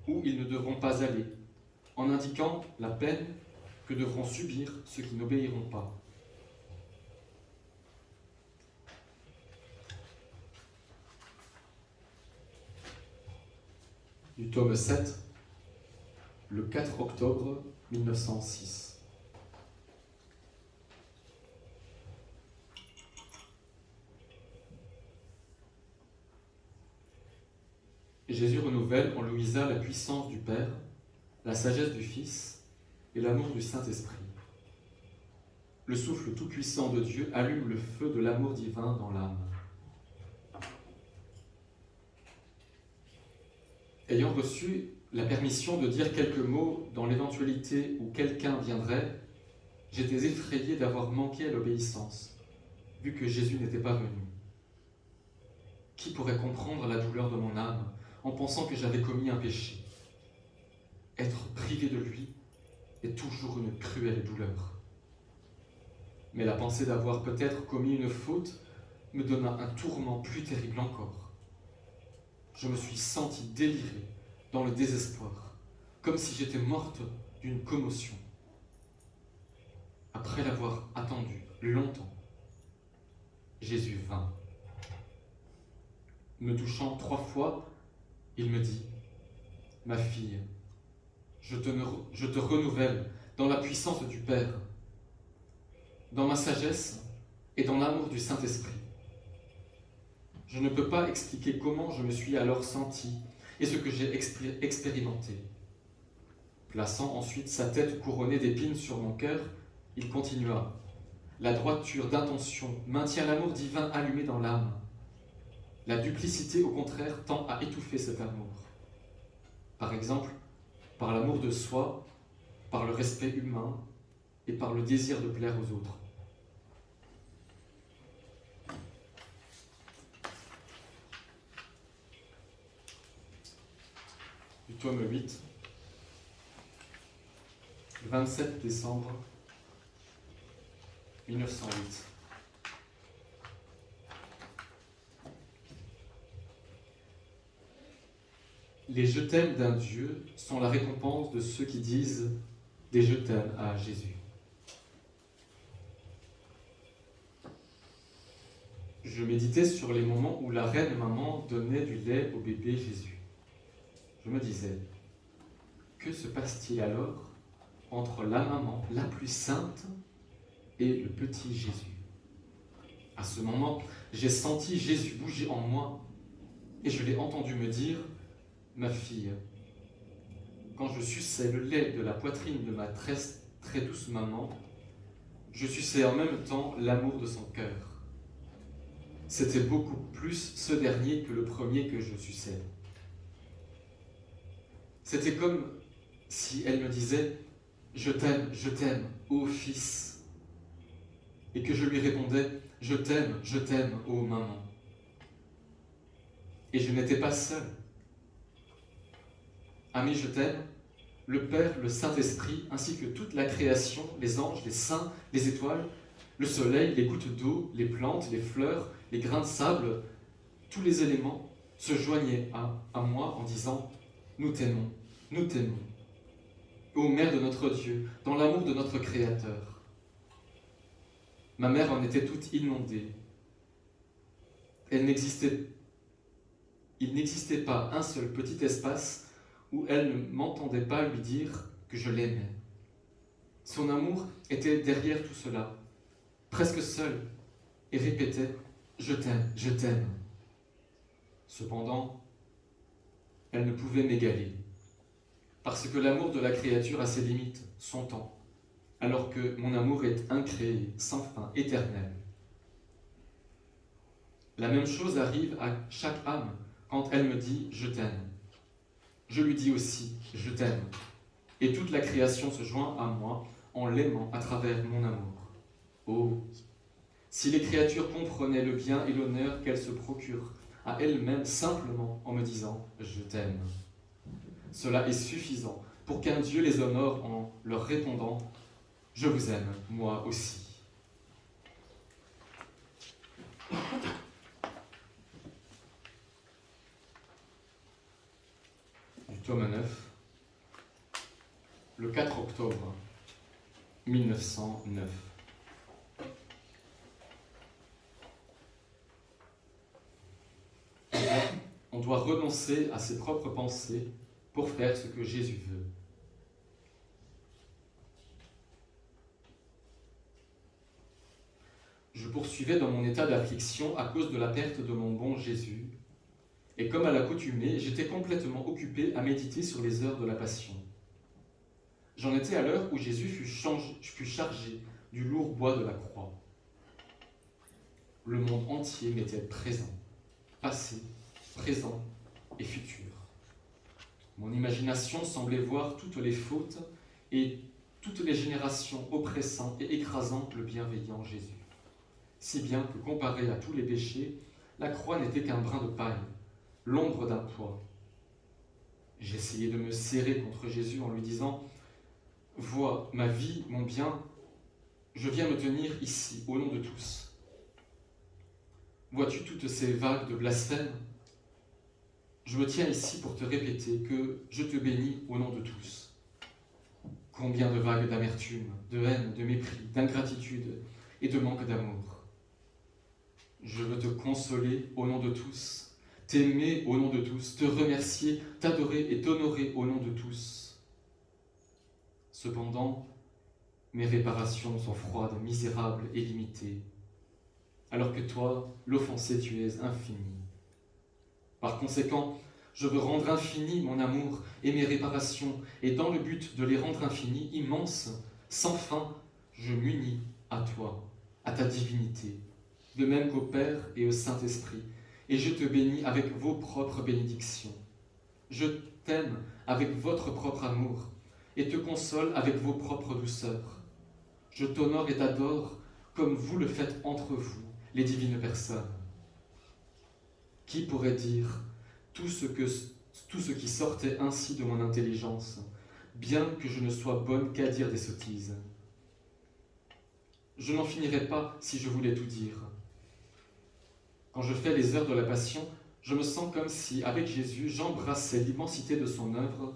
où ils ne devront pas aller, en indiquant la peine que devront subir ceux qui n'obéiront pas. Du tome 7, le 4 octobre 1906. Jésus renouvelle en Louisa la puissance du Père, la sagesse du Fils et l'amour du Saint-Esprit. Le souffle tout-puissant de Dieu allume le feu de l'amour divin dans l'âme. Ayant reçu la permission de dire quelques mots dans l'éventualité où quelqu'un viendrait, j'étais effrayé d'avoir manqué à l'obéissance, vu que Jésus n'était pas venu. Qui pourrait comprendre la douleur de mon âme en pensant que j'avais commis un péché? Être privé de lui est toujours une cruelle douleur. Mais la pensée d'avoir peut-être commis une faute me donna un tourment plus terrible encore. Je me suis sentie délirer dans le désespoir, comme si j'étais morte d'une commotion. Après l'avoir attendu longtemps, Jésus vint. Me touchant 3 fois, il me dit : « Ma fille, je te renouvelle dans la puissance du Père, dans ma sagesse et dans l'amour du Saint-Esprit. Je ne peux pas expliquer comment je me suis alors senti et ce que j'ai expérimenté. » Plaçant ensuite sa tête couronnée d'épines sur mon cœur, il continua : « La droiture d'intention maintient l'amour divin allumé dans l'âme. La duplicité, au contraire, tend à étouffer cet amour. Par exemple, par l'amour de soi, par le respect humain et par le désir de plaire aux autres. » Du tome 8, 27 décembre 1908. Les je t'aime d'un Dieu sont la récompense de ceux qui disent des je t'aime à Jésus. Je méditais sur les moments où la reine maman donnait du lait au bébé Jésus. Je me disais, que se passe-t-il alors entre la maman la plus sainte et le petit Jésus? À ce moment, j'ai senti Jésus bouger en moi et je l'ai entendu me dire : « Ma fille, quand je suçais le lait de la poitrine de ma très douce maman, je suçais en même temps l'amour de son cœur. C'était beaucoup plus ce dernier que le premier que je suçais. C'était comme si elle me disait : je t'aime, ô fils. » Et que je lui répondais : je t'aime, ô maman. Et je n'étais pas seul. Ami, je t'aime, le Père, le Saint-Esprit, ainsi que toute la création, les anges, les saints, les étoiles, le soleil, les gouttes d'eau, les plantes, les fleurs, les grains de sable, tous les éléments se joignaient à moi en disant : nous t'aimons, nous t'aimons. Ô Mère de notre Dieu, dans l'amour de notre Créateur. Ma mère en était toute inondée. Il n'existait pas un seul petit espace où elle ne m'entendait pas lui dire que je l'aimais. Son amour était derrière tout cela, presque seul, et répétait : je t'aime, je t'aime. Cependant, elle ne pouvait m'égaler, parce que l'amour de la créature a ses limites, son temps, alors que mon amour est incréé, sans fin, éternel. La même chose arrive à chaque âme quand elle me dit « je t'aime ». Je lui dis aussi « je t'aime ». Et toute la création se joint à moi en l'aimant à travers mon amour. Oh, si les créatures comprenaient le bien et l'honneur qu'elles se procurent à elles-mêmes simplement en me disant « je t'aime ». Cela est suffisant pour qu'un Dieu les honore en leur répondant « je vous aime, moi aussi ». tome 9, le 4 octobre 1909. On doit renoncer à ses propres pensées pour faire ce que Jésus veut. Je poursuivais dans mon état d'affliction à cause de la perte de mon bon Jésus, et comme à l'accoutumée, j'étais complètement occupé à méditer sur les heures de la Passion. J'en étais à l'heure où Jésus fut chargé du lourd bois de la croix. Le monde entier m'était présent, passé, présent et futur. Mon imagination semblait voir toutes les fautes et toutes les générations oppressant et écrasant le bienveillant Jésus. Si bien que, comparé à tous les péchés, la croix n'était qu'un brin de paille, l'ombre d'un poids. J'essayais de me serrer contre Jésus en lui disant « Vois, ma vie, mon bien, je viens me tenir ici, au nom de tous. Vois-tu toutes ces vagues de blasphème ? Je me tiens ici pour te répéter que je te bénis au nom de tous. Combien de vagues d'amertume, de haine, de mépris, d'ingratitude et de manque d'amour. Je veux te consoler au nom de tous, t'aimer au nom de tous, te remercier, t'adorer et t'honorer au nom de tous. Cependant, mes réparations sont froides, misérables et limitées, alors que toi, l'offensé, tu es infini. Par conséquent, je veux rendre infini mon amour et mes réparations, et dans le but de les rendre infinis, immenses, sans fin, je m'unis à toi, à ta divinité, de même qu'au Père et au Saint-Esprit, et je te bénis avec vos propres bénédictions. Je t'aime avec votre propre amour, et te console avec vos propres douceurs. Je t'honore et t'adore comme vous le faites entre vous, les divines personnes. Qui pourrait dire tout ce qui sortait ainsi de mon intelligence, bien que je ne sois bonne qu'à dire des sottises? Je n'en finirais pas si je voulais tout dire. Quand je fais les heures de la Passion, je me sens comme si, avec Jésus, j'embrassais l'immensité de son œuvre,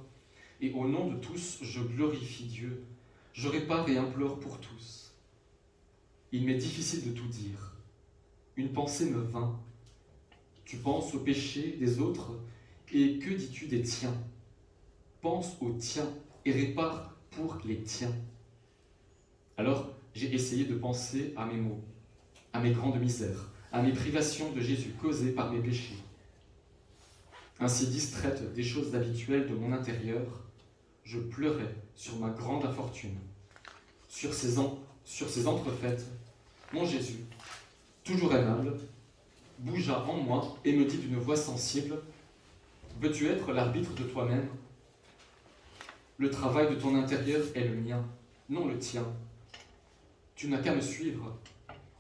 et au nom de tous, je glorifie Dieu, je répare et implore pour tous. Il m'est difficile de tout dire. Une pensée me vint. Tu penses aux péchés des autres, et que dis-tu des tiens? Pense aux tiens et répare pour les tiens. Alors, j'ai essayé de penser à mes maux, à mes grandes misères, à mes privations de Jésus causées par mes péchés. Ainsi distraite des choses habituelles de mon intérieur, je pleurais sur ma grande infortune, sur ces entrefaites. Mon Jésus, toujours aimable, bougea en moi et me dit d'une voix sensible: « Veux-tu être l'arbitre de toi-même? Le travail de ton intérieur est le mien, non le tien. Tu n'as qu'à me suivre,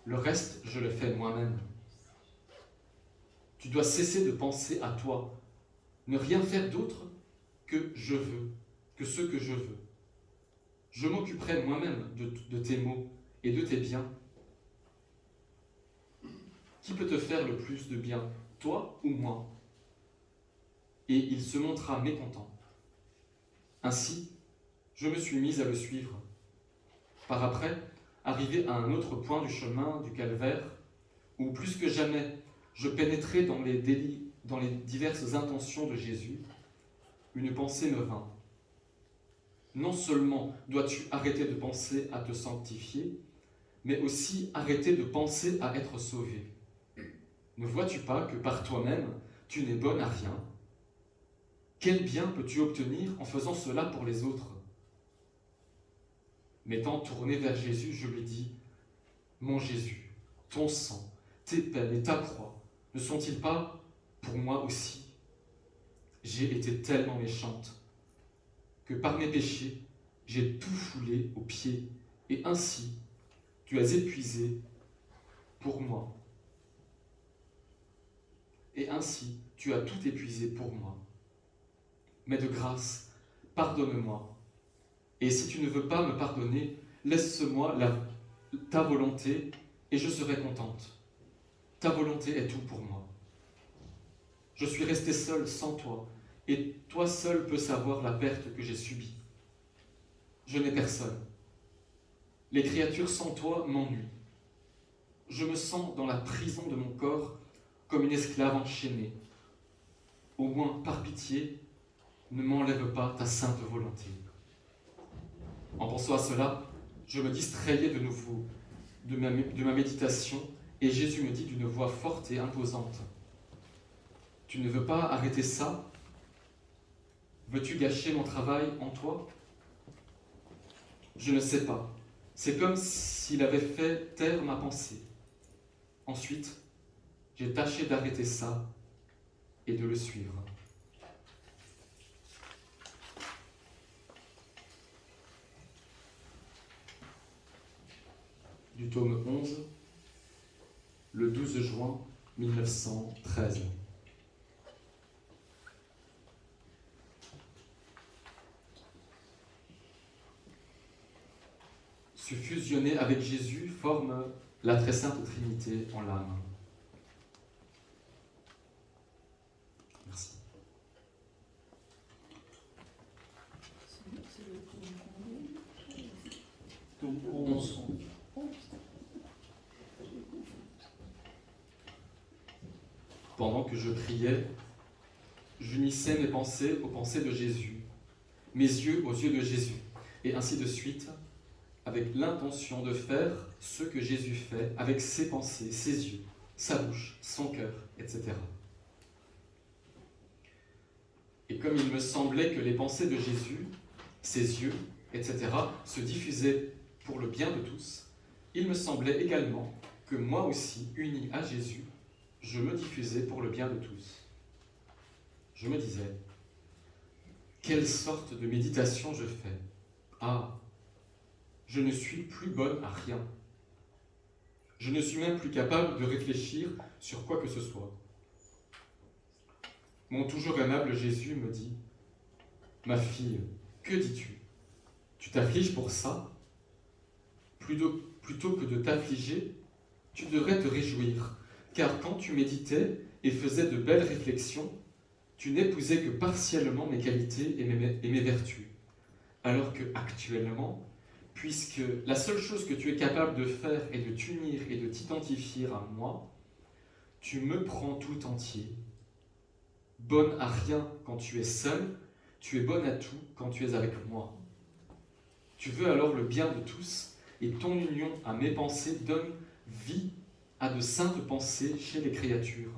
le reste je le fais moi-même. Tu dois cesser de penser à toi, ne rien faire d'autre que je veux, que ce que je veux. Je m'occuperai moi-même de tes maux et de tes biens. Qui peut te faire le plus de bien, toi ou moi? » Et il se montra mécontent. Ainsi, je me suis mise à le suivre. Par après, arrivé à un autre point du chemin du calvaire, où plus que jamais je pénétrais dans les diverses intentions de Jésus, une pensée me vint. Non seulement dois-tu arrêter de penser à te sanctifier, mais aussi arrêter de penser à être sauvé. Ne vois-tu pas que par toi-même, tu n'es bonne à rien? Quel bien peux-tu obtenir en faisant cela pour les autres? M'étant tourné vers Jésus, je lui dis: « Mon Jésus, ton sang, tes peines et ta croix ne sont-ils pas pour moi aussi? J'ai été tellement méchante que par mes péchés, j'ai tout foulé aux pieds, et ainsi, tu as épuisé pour moi. Et ainsi, tu as tout épuisé pour moi. Mais de grâce, pardonne-moi. Et si tu ne veux pas me pardonner, laisse-moi ta volonté et je serai contente. Ta volonté est tout pour moi. Je suis restée seule sans toi et toi seul peux savoir la perte que j'ai subie. Je n'ai personne. Les créatures sans toi m'ennuient. Je me sens dans la prison de mon corps comme une esclave enchaînée. Au moins, par pitié, ne m'enlève pas ta sainte volonté. En pensant à cela, je me distrayais de nouveau de ma méditation, et Jésus me dit d'une voix forte et imposante, « Tu ne veux pas arrêter ça? Veux-tu gâcher mon travail en toi ?» Je ne sais pas. C'est comme s'il avait fait taire ma pensée. Ensuite, j'ai tâché d'arrêter ça et de le suivre. Du tome 11, le 12 juin 1913. Se fusionner avec Jésus forme la très sainte Trinité en l'âme. Merci. Donc 11. Pendant que je priais, j'unissais mes pensées aux pensées de Jésus, mes yeux aux yeux de Jésus, et ainsi de suite, avec l'intention de faire ce que Jésus fait avec ses pensées, ses yeux, sa bouche, son cœur, etc. Et comme il me semblait que les pensées de Jésus, ses yeux, etc., se diffusaient pour le bien de tous, il me semblait également que moi aussi, uni à Jésus, je me diffusais pour le bien de tous. Je me disais, quelle sorte de méditation je fais? Ah, je ne suis plus bonne à rien. Je ne suis même plus capable de réfléchir sur quoi que ce soit. Mon toujours aimable Jésus me dit, « Ma fille, que dis-tu? Tu t'affliges pour ça? Plutôt que de t'affliger, tu devrais te réjouir, car quand tu méditais et faisais de belles réflexions, tu n'épousais que partiellement mes qualités et mes vertus, alors que actuellement, puisque la seule chose que tu es capable de faire est de t'unir et de t'identifier à moi, tu me prends tout entier. Bonne à rien quand tu es seul, tu es bonne à tout quand tu es avec moi. Tu veux alors le bien de tous, et ton union à mes pensées donne vie à de saintes pensées chez les créatures.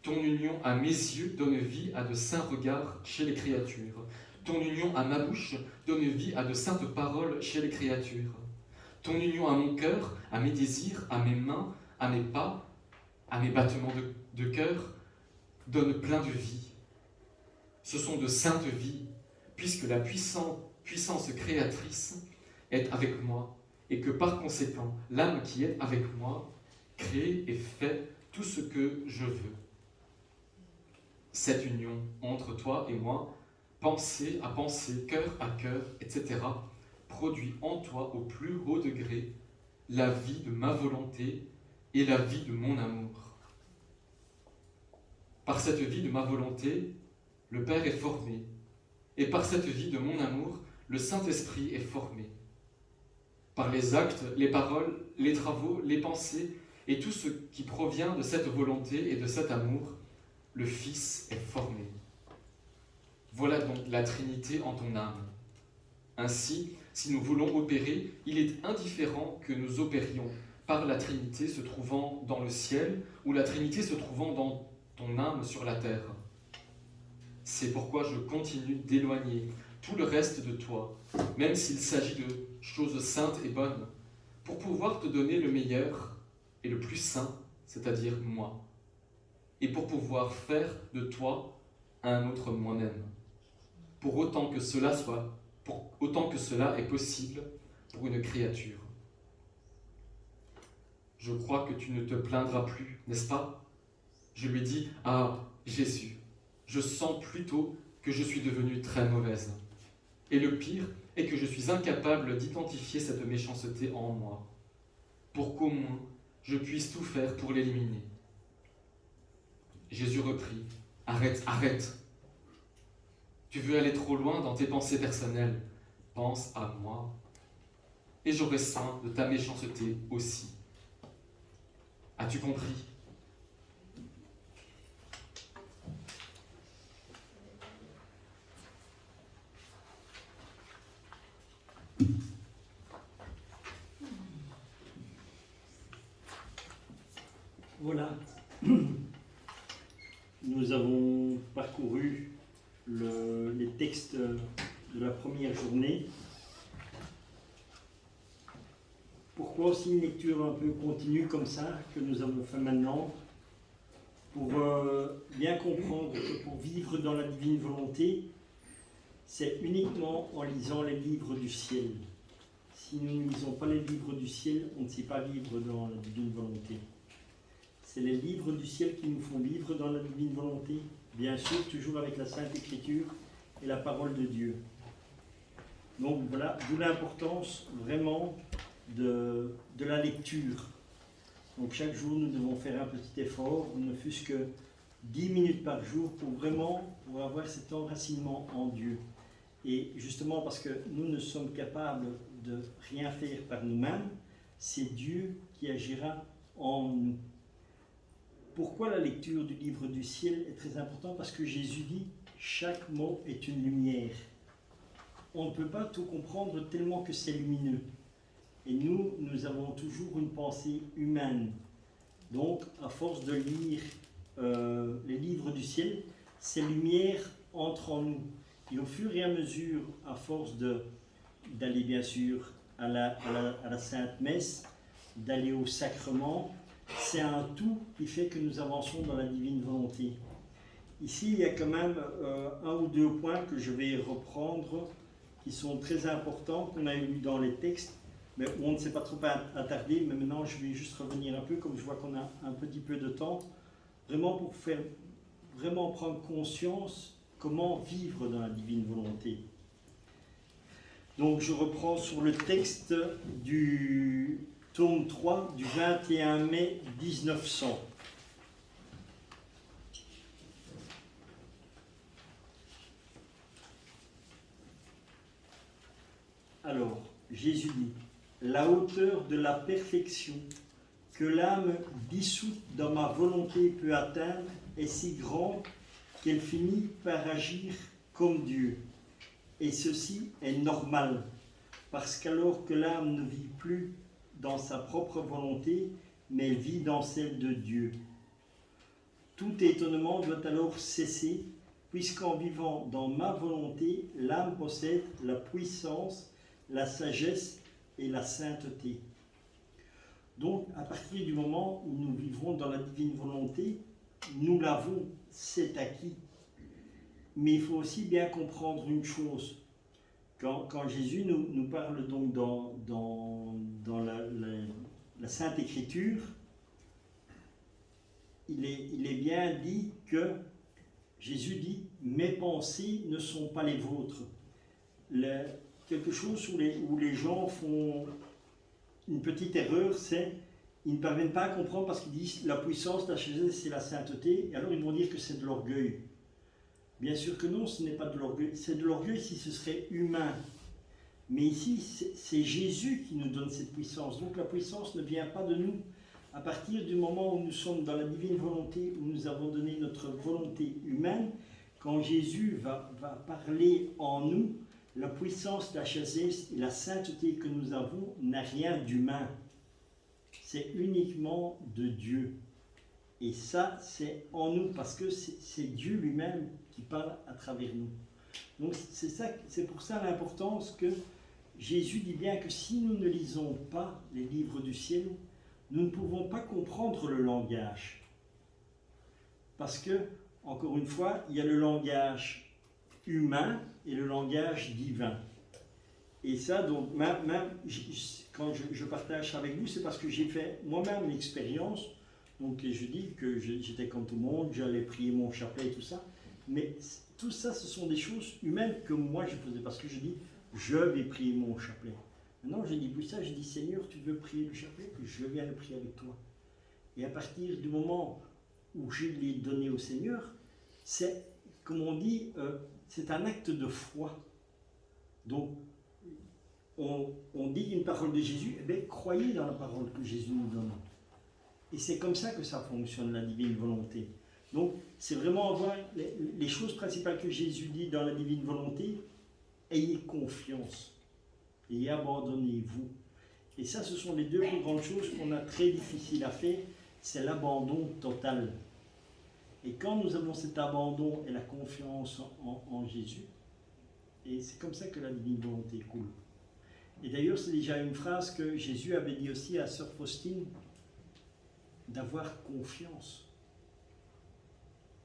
Ton union à mes yeux donne vie à de saints regards chez les créatures. Ton union à ma bouche donne vie à de saintes paroles chez les créatures. Ton union à mon cœur, à mes désirs, à mes mains, à mes pas, à mes battements de cœur, donne plein de vie. Ce sont de saintes vies, puisque la puissance créatrice est avec moi, et que par conséquent, l'âme qui est avec moi crée et fait tout ce que je veux. Cette union entre toi et moi, pensée à pensée, cœur à cœur, etc., produit en toi au plus haut degré la vie de ma volonté et la vie de mon amour. Par cette vie de ma volonté, le Père est formé, et par cette vie de mon amour, le Saint-Esprit est formé. Par les actes, les paroles, les travaux, les pensées, et tout ce qui provient de cette volonté et de cet amour, le Fils est formé. Voilà donc la Trinité en ton âme. Ainsi, si nous voulons opérer, il est indifférent que nous opérions par la Trinité se trouvant dans le ciel ou la Trinité se trouvant dans ton âme sur la terre. C'est pourquoi je continue d'éloigner tout le reste de toi, même s'il s'agit de choses saintes et bonnes, pour pouvoir te donner le meilleur et le plus saint, c'est-à-dire moi, et pour pouvoir faire de toi un autre moi-même, pour autant que cela est possible pour une créature. Je crois que tu ne te plaindras plus, n'est-ce pas? Je lui dis, ah, Jésus, je sens plutôt que je suis devenue très mauvaise. Et le pire est que je suis incapable d'identifier cette méchanceté en moi, pour qu'au moins je puisse tout faire pour l'éliminer. Jésus reprit, arrête, arrête, Tu veux aller trop loin dans tes pensées personnelles. Pense à moi. Et j'aurai soin de ta méchanceté aussi. As-tu compris? Voilà. Nous avons parcouru les textes de la première journée. Pourquoi aussi une lecture un peu continue comme ça que nous avons fait maintenant? Pour bien comprendre que pour vivre dans la divine volonté, c'est uniquement en lisant les livres du ciel. Si nous ne lisons pas les livres du ciel, on ne sait pas vivre dans la divine volonté. C'est les livres du ciel qui nous font vivre dans la divine volonté, bien sûr, toujours avec la Sainte Écriture et la parole de Dieu. Donc voilà, d'où l'importance vraiment de la lecture. Donc chaque jour, nous devons faire un petit effort, ne fût-ce que 10 minutes par jour, pour avoir cet enracinement en Dieu. Et justement, parce que nous ne sommes capables de rien faire par nous-mêmes, c'est Dieu qui agira en nous. Pourquoi la lecture du livre du ciel est très importante? Parce que Jésus dit « chaque mot est une lumière ». On ne peut pas tout comprendre tellement que c'est lumineux. Et nous avons toujours une pensée humaine. Donc, à force de lire les livres du ciel, ces lumières entrent en nous. Et au fur et à mesure, à force d'aller bien sûr à la Sainte Messe, d'aller au sacrement, c'est un tout qui fait que nous avançons dans la divine volonté. Ici, il y a quand même un ou deux points que je vais reprendre, qui sont très importants, qu'on a eu dans les textes, mais on ne s'est pas trop attardé, mais maintenant je vais juste revenir un peu, comme je vois qu'on a un petit peu de temps, vraiment pour faire vraiment prendre conscience comment vivre dans la divine volonté. Donc je reprends sur le texte du tome 3 du 21 mai 1900. Alors, Jésus dit, la hauteur de la perfection que l'âme dissoute dans ma volonté peut atteindre est si grande qu'elle finit par agir comme Dieu. Et ceci est normal, parce qu'alors que l'âme ne vit plus dans sa propre volonté, mais elle vit dans celle de Dieu. Tout étonnement doit alors cesser, puisqu'en vivant dans ma volonté, l'âme possède la puissance, la sagesse et la sainteté. Donc, à partir du moment où nous vivrons dans la divine volonté, nous l'avons, c'est acquis. Mais il faut aussi bien comprendre une chose. Quand Jésus nous parle donc dans la Sainte Écriture, il est bien dit que Jésus dit « mes pensées ne sont pas les vôtres ». Quelque chose où les gens font une petite erreur, c'est ils ne parviennent pas à comprendre parce qu'ils disent la puissance, la sagesse, c'est la sainteté, et alors ils vont dire que c'est de l'orgueil. Bien sûr que non, ce n'est pas de l'orgueil. C'est de l'orgueil si ce serait humain. Mais ici, c'est Jésus qui nous donne cette puissance. Donc la puissance ne vient pas de nous. À partir du moment où nous sommes dans la divine volonté, où nous avons donné notre volonté humaine, quand Jésus va parler en nous, la puissance, la sagesse et la sainteté que nous avons n'a rien d'humain. C'est uniquement de Dieu. Et ça, c'est en nous, parce que c'est Dieu lui-même qui parle à travers nous. Donc c'est pour ça l'importance que Jésus dit bien que si nous ne lisons pas les livres du ciel, nous ne pouvons pas comprendre le langage. Parce que, encore une fois, il y a le langage humain et le langage divin. Et ça, donc, même quand je partage avec vous, c'est parce que j'ai fait moi-même l'expérience. Donc, je dis que j'étais comme tout le monde, j'allais prier mon chapelet et tout ça. Mais tout ça, ce sont des choses humaines que moi je faisais. Parce que je dis, je vais prier mon chapelet. Maintenant, je dis plus ça, je dis, Seigneur, tu veux prier le chapelet, je viens le prier avec toi. Et à partir du moment où je l'ai donné au Seigneur, c'est, comme on dit, c'est un acte de foi. Donc, on dit une parole de Jésus, eh bien, croyez dans la parole que Jésus nous donne. Et c'est comme ça que ça fonctionne, la divine volonté. Donc, c'est vraiment avoir les choses principales que Jésus dit dans la divine volonté. Ayez confiance et abandonnez-vous. Et ça, ce sont les deux plus grandes choses qu'on a très difficiles à faire, c'est l'abandon total. Et quand nous avons cet abandon et la confiance en Jésus, et c'est comme ça que la divine volonté coule. Et d'ailleurs, c'est déjà une phrase que Jésus avait dit aussi à Sœur Faustine, d'avoir confiance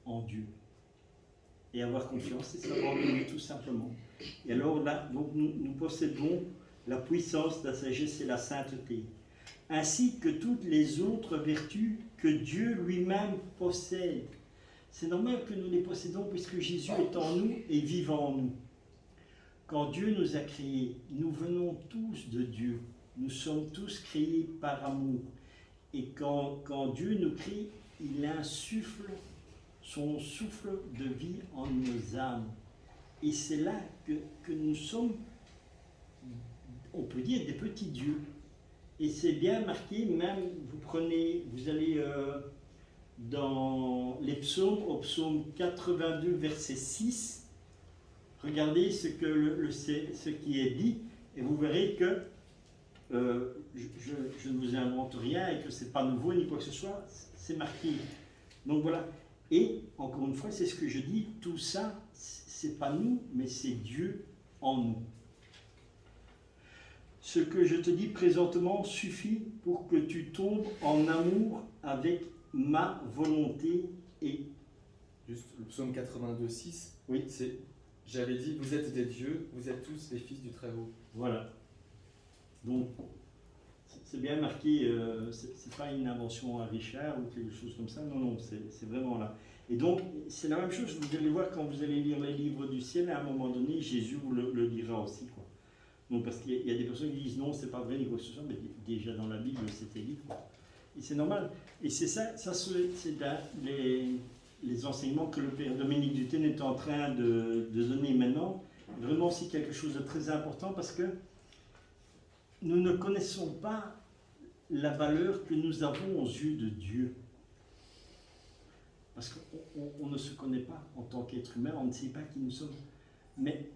en Dieu. Et avoir confiance, c'est s'abandonner tout simplement. Et alors là, donc nous possédons la puissance, la sagesse et la sainteté, ainsi que toutes les autres vertus que Dieu lui-même possède. C'est normal que nous les possédons puisque Jésus est en nous et vit en nous. Quand Dieu nous a créés, nous venons tous de Dieu. Nous sommes tous créés par amour. Et quand Dieu nous crée, il insuffle son souffle de vie en nos âmes. Et c'est là que nous sommes, on peut dire, des petits dieux. Et c'est bien marqué, même, vous allez dans les psaumes, au psaume 82, verset 6, regardez ce qui est dit, et vous verrez que je ne vous invente rien et que ce n'est pas nouveau ni quoi que ce soit, c'est marqué. Donc voilà. Et encore une fois, c'est ce que je dis, tout ça, c'est pas nous, mais c'est Dieu en nous. Ce que je te dis présentement suffit pour que tu tombes en amour avec ma volonté et... Juste le psaume 82, 6, Oui. C'est « J'avais dit, vous êtes des dieux, vous êtes tous les fils du Très-Haut. » Voilà. Donc, c'est bien marqué, c'est pas une invention à Richard ou quelque chose comme ça, non, c'est vraiment là. Et donc, c'est la même chose, vous allez voir quand vous allez lire les livres du ciel, à un moment donné, Jésus vous le dira aussi, quoi. Donc, parce qu'il y a des personnes qui disent non, c'est pas vrai, ni quoi que ce soit, mais déjà dans la Bible, c'était dit, quoi. Et c'est normal. Et c'est ça c'est les enseignements que le Père Dominique Duthesne est en train de donner maintenant. Vraiment, c'est quelque chose de très important parce que nous ne connaissons pas la valeur que nous avons aux yeux de Dieu. Parce qu'on ne se connaît pas en tant qu'être humain, on ne sait pas qui nous sommes. Mais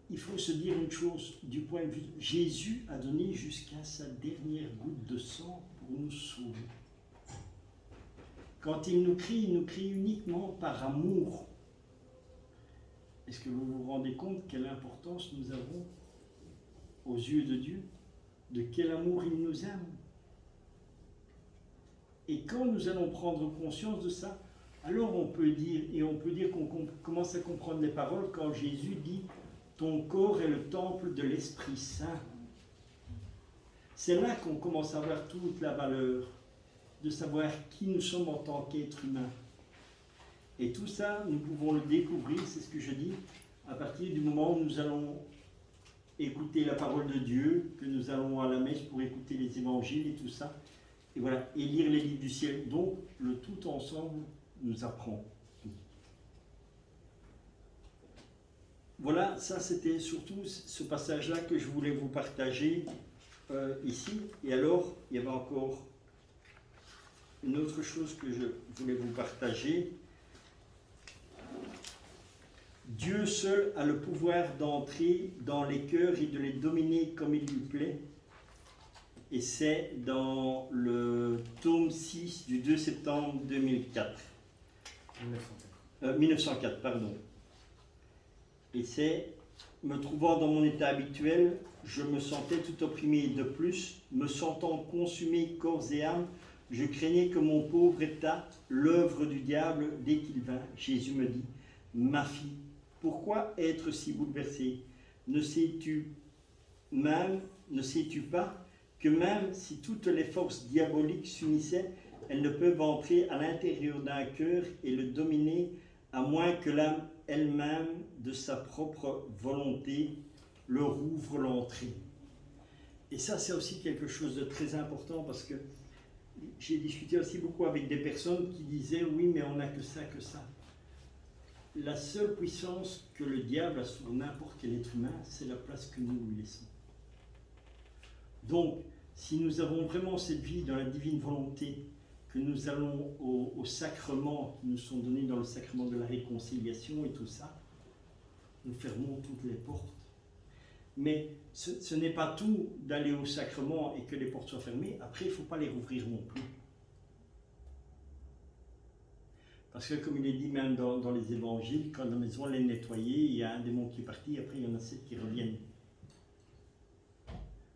il faut se dire une chose, du point de vue, Jésus a donné jusqu'à sa dernière goutte de sang pour nous sauver. Quand il nous crie uniquement par amour. Est-ce que vous vous rendez compte quelle importance nous avons aux yeux de Dieu? De quel amour il nous aime? Et quand nous allons prendre conscience de ça, alors on peut dire qu'on commence à comprendre les paroles quand Jésus dit « Ton corps est le temple de l'Esprit Saint ». C'est là qu'on commence à voir toute la valeur de savoir qui nous sommes en tant qu'être humain. Et tout ça, nous pouvons le découvrir, c'est ce que je dis, à partir du moment où nous allons écouter la parole de Dieu, que nous allons à la messe pour écouter les évangiles et tout ça, et voilà, et lire les livres du ciel. Donc, le tout ensemble nous apprend tout. Voilà, ça c'était surtout ce passage-là que je voulais vous partager ici. Et alors, il y avait encore une autre chose que je voulais vous partager. Dieu seul a le pouvoir d'entrer dans les cœurs et de les dominer comme il lui plaît. Et c'est dans le tome 6 du 2 septembre 2004. 1904, pardon. Et c'est, me trouvant dans mon état habituel, je me sentais tout opprimé. De plus, me sentant consumé corps et âme, je craignais que mon pauvre état, l'œuvre du diable, dès qu'il vint, Jésus me dit, « Ma fille, pourquoi être si bouleversée? Ne sais-tu pas que même si toutes les forces diaboliques s'unissaient, elles ne peuvent entrer à l'intérieur d'un cœur et le dominer, à moins que l'âme elle-même, de sa propre volonté, leur ouvre l'entrée. » Et ça, c'est aussi quelque chose de très important parce que j'ai discuté aussi beaucoup avec des personnes qui disaient « Oui, mais on n'a que ça, que ça. » la seule puissance que le diable a sur n'importe quel être humain, c'est la place que nous lui laissons. Donc, si nous avons vraiment cette vie dans la divine volonté, que nous allons aux sacrements qui nous sont donnés dans le sacrement de la réconciliation et tout ça, nous fermons toutes les portes. Mais ce n'est pas tout d'aller au sacrement et que les portes soient fermées. Après, il ne faut pas les rouvrir non plus. Parce que comme il est dit même dans les évangiles, quand la maison est nettoyée, il y a un démon qui est parti, après il y en a 7 qui reviennent.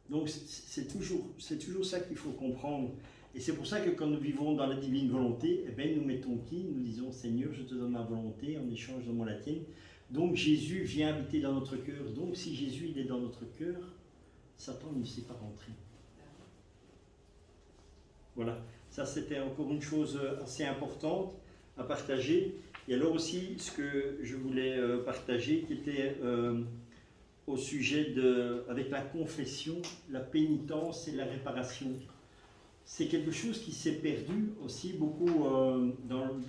Donc c'est toujours ça qu'il faut comprendre. Et c'est pour ça que quand nous vivons dans la divine volonté, eh bien, nous mettons qui? Nous disons, Seigneur, je te donne ma volonté, en échange de la tienne. Donc Jésus vient habiter dans notre cœur. Donc si Jésus il est dans notre cœur, Satan ne sait pas rentrer. Voilà, ça c'était encore une chose assez importante à partager. Et alors aussi, ce que je voulais partager, qui était au sujet avec la confession, la pénitence et la réparation. C'est quelque chose qui s'est perdu aussi beaucoup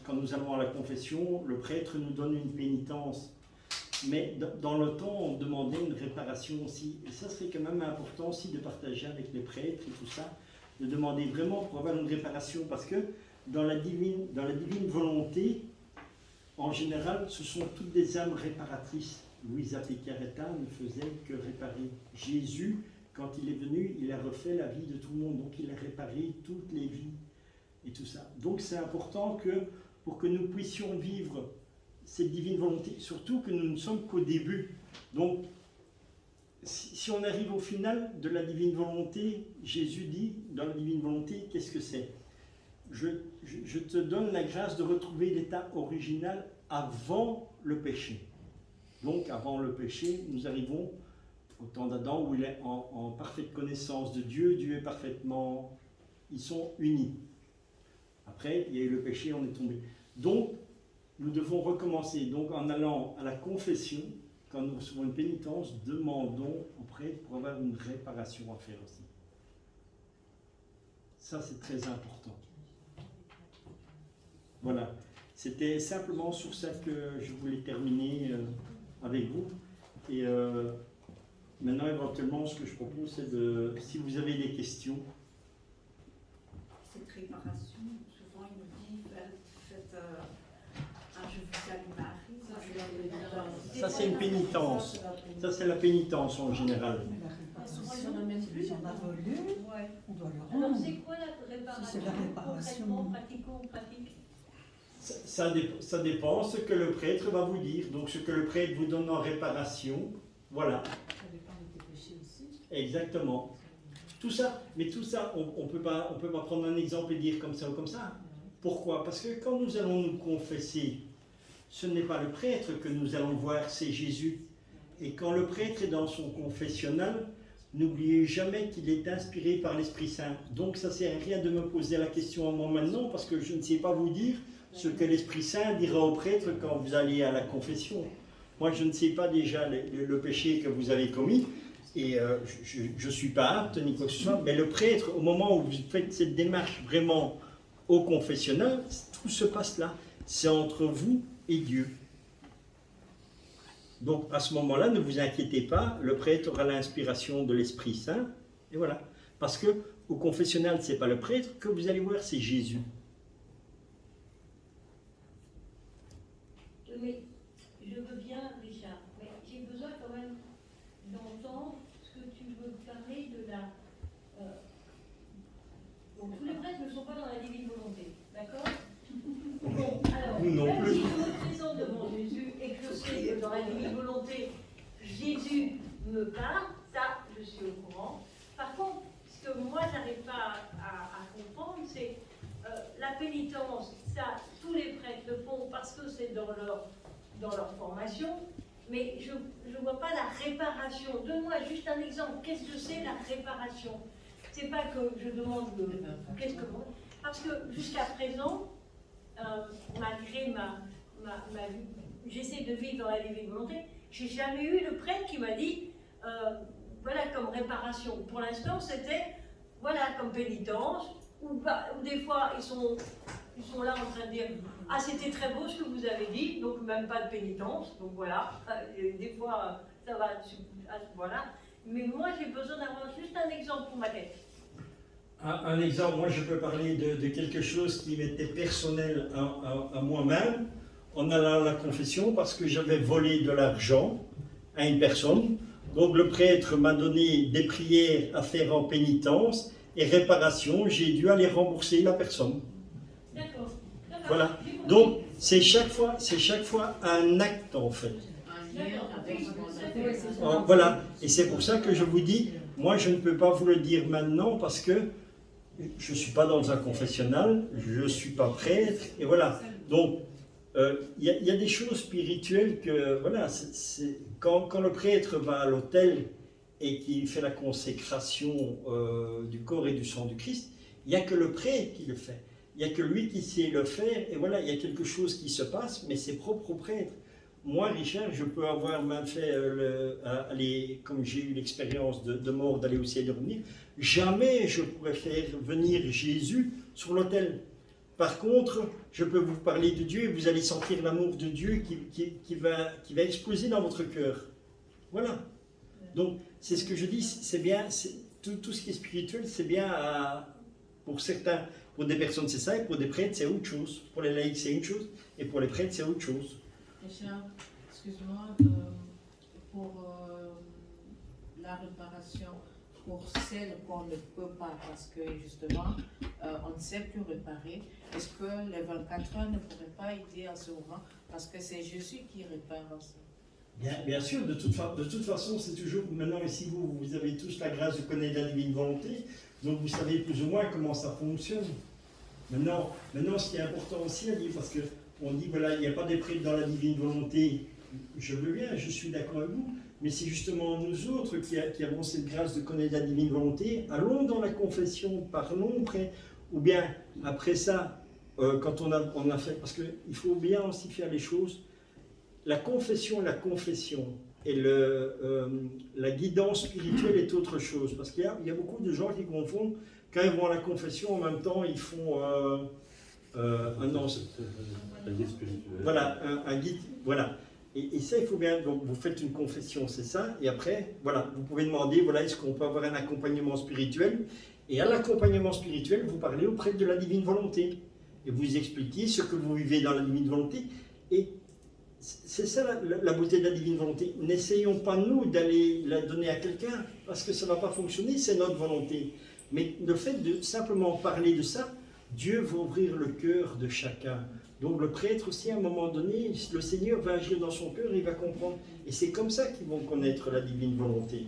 quand nous allons à la confession. Le prêtre nous donne une pénitence. Mais dans le temps, on demandait une réparation aussi. Et ça serait quand même important aussi de partager avec les prêtres et tout ça, de demander vraiment pour avoir une réparation. Parce que dans la divine volonté, en général, ce sont toutes des âmes réparatrices. Luisa Piccarreta ne faisait que réparer. Jésus, quand il est venu, il a refait la vie de tout le monde. Donc il a réparé toutes les vies et tout ça. Donc c'est important que pour que nous puissions vivre cette divine volonté, surtout que nous ne sommes qu'au début. Donc, si on arrive au final de la divine volonté, Jésus dit, dans la divine volonté, qu'est-ce que c'est? Je te donne la grâce de retrouver l'état original avant le péché. Donc, avant le péché, nous arrivons au temps d'Adam où il est en parfaite connaissance de Dieu. Dieu est parfaitement... Ils sont unis. Après, il y a eu le péché, on est tombé. Donc, nous devons recommencer. Donc, en allant à la confession, quand nous recevons une pénitence, demandons au prêtre pour avoir une réparation à faire aussi. Ça, c'est très important. Voilà. C'était simplement sur ça que je voulais terminer avec vous. Et maintenant, éventuellement, ce que je propose, c'est de, si vous avez des questions. Cette réparation, souvent il nous dit, faites je vous salue Marie. Ça, c'est une pénitence. Ça, c'est la pénitence en général. Souvent, il n'y en a même plus. On a volé, on doit le Alors, rendre. c'est quoi la réparation? C'est la réparation. Concrètement, pratique. Ça dépend ce que le prêtre va vous dire. Donc, ce que le prêtre vous donne en réparation, voilà. Ça dépend de tes péchés aussi. Exactement. Tout ça, mais tout ça, on peut pas prendre un exemple et dire comme ça ou comme ça. Pourquoi? Parce que quand nous allons nous confesser, ce n'est pas le prêtre que nous allons voir, c'est Jésus. Et quand le prêtre est dans son confessionnal, n'oubliez jamais qu'il est inspiré par l'Esprit Saint. Donc ça ne sert à rien de me poser la question à moi maintenant, parce que je ne sais pas vous dire ce que l'Esprit Saint dira au prêtre quand vous allez à la confession. Moi, je ne sais pas déjà le péché que vous avez commis, et je ne suis pas apte ni quoi que ce soit, mais le prêtre, au moment où vous faites cette démarche vraiment au confessionnal, tout se passe là. C'est entre vous et Dieu. Donc à ce moment-là, ne vous inquiétez pas, le prêtre aura l'inspiration de l'Esprit Saint, et voilà. Parce que au confessionnal, ce n'est pas le prêtre que vous allez voir, c'est Jésus. Mais je veux bien, Richard, mais j'ai besoin quand même d'entendre ce que tu veux parler de la... Donc tous les prêtres ne sont pas dans la divine volonté, d'accord? Bon, alors, Non même plus. si je me présente devant Jésus et que je sais que dans la divine volonté, Jésus me parle, ça, je suis au courant. Par contre, ce que moi, j'arrive pas à comprendre, c'est la pénitence, ça, tous les prêtres le font parce que c'est dans leur formation, mais je ne vois pas la réparation. Donne-moi juste un exemple. Qu'est-ce que c'est la réparation? C'est pas que je demande qu'est-ce que... Parce que jusqu'à présent, malgré j'essaie de vivre dans la divine volonté, j'ai jamais eu le prêtre qui m'a dit voilà comme réparation. Pour l'instant, c'était voilà comme pénitence, ou des fois ils sont ils sont là en train de dire « Ah, c'était très beau ce que vous avez dit, donc même pas de pénitence, donc voilà. » Des fois, ça va, voilà. Mais moi, j'ai besoin d'avoir juste un exemple pour ma tête. Un exemple, moi je peux parler de quelque chose qui m'était personnel à moi-même en allant à la confession parce que j'avais volé de l'argent à une personne. Donc le prêtre m'a donné des prières à faire en pénitence et réparation. J'ai dû aller rembourser la personne. D'accord. Voilà. Donc c'est chaque fois un acte en fait. Un lien avec ce qu'on a fait. Voilà. Et c'est pour ça que je vous dis, moi je ne peux pas vous le dire maintenant parce que je ne suis pas dans un confessionnal, je ne suis pas prêtre, et voilà. Donc, il y a des choses spirituelles que, voilà, quand le prêtre va à l'autel et qu'il fait la consécration du corps et du sang du Christ, il n'y a que le prêtre qui le fait. Il n'y a que lui qui sait le faire, et voilà, il y a quelque chose qui se passe, mais c'est propre au prêtre. Moi, Richard, je peux avoir même fait, comme j'ai eu l'expérience de mort, d'aller au ciel et de revenir, jamais je pourrais faire venir Jésus sur l'autel. Par contre, je peux vous parler de Dieu et vous allez sentir l'amour de Dieu qui va exploser dans votre cœur. Voilà. Donc, c'est ce que je dis, c'est bien, tout ce qui est spirituel, c'est bien pour certains, pour des personnes c'est ça, et pour des prêtres c'est autre chose. Pour les laïcs c'est une chose, et pour les prêtres c'est autre chose. Richard, excuse-moi, pour la réparation, pour celle qu'on ne peut pas, parce que justement, on ne sait plus réparer, est-ce que les 24 heures ne pourraient pas aider à ce moment? Parce que c'est Jésus qui répare ça. Bien sûr, de toute façon, c'est toujours, maintenant ici, vous avez tous la grâce de connaître la divine volonté, donc vous savez plus ou moins comment ça fonctionne. Maintenant, ce qui est important aussi à dire, parce qu'on dit, voilà, il n'y a pas des prêtres dans la divine volonté, je veux bien, je suis d'accord avec vous, mais c'est justement nous autres qui avons cette grâce de connaître la divine volonté, allons dans la confession, parlons auprès, ou bien après ça, quand on a fait, parce qu'il faut bien aussi faire les choses, la confession et la guidance spirituelle est autre chose, parce qu'il y a beaucoup de gens qui confondent, quand ils vont à la confession, en même temps, ils font un guide spirituel. Voilà, un guide, voilà. Et ça, il faut bien, donc vous faites une confession, c'est ça, et après, voilà, vous pouvez demander, voilà, est-ce qu'on peut avoir un accompagnement spirituel? Et à l'accompagnement spirituel, vous parlez auprès de la divine volonté, et vous expliquez ce que vous vivez dans la divine volonté, et c'est ça la beauté de la divine volonté. N'essayons pas, nous, d'aller la donner à quelqu'un, parce que ça ne va pas fonctionner, c'est notre volonté. Mais le fait de simplement parler de ça, Dieu va ouvrir le cœur de chacun. Donc le prêtre aussi, à un moment donné, le Seigneur va agir dans son cœur et il va comprendre. Et c'est comme ça qu'ils vont connaître la divine volonté.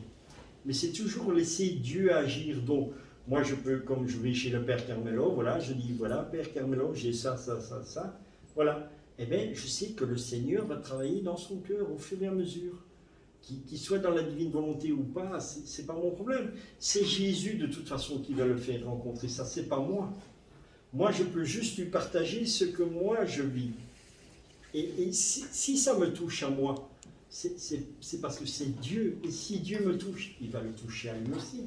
Mais c'est toujours laisser Dieu agir. Donc, moi, je peux, comme je vais chez le Père Carmelo, voilà, je dis, voilà, Père Carmelo, j'ai ça, voilà. Eh bien, je sais que le Seigneur va travailler dans son cœur au fur et à mesure. Qu'il soit dans la divine volonté ou pas, c'est pas mon problème. C'est Jésus, de toute façon, qui va le faire rencontrer ça, c'est pas moi. Moi, je peux juste lui partager ce que moi, je vis. Et si ça me touche à moi, c'est parce que c'est Dieu. Et si Dieu me touche, il va le toucher à lui aussi.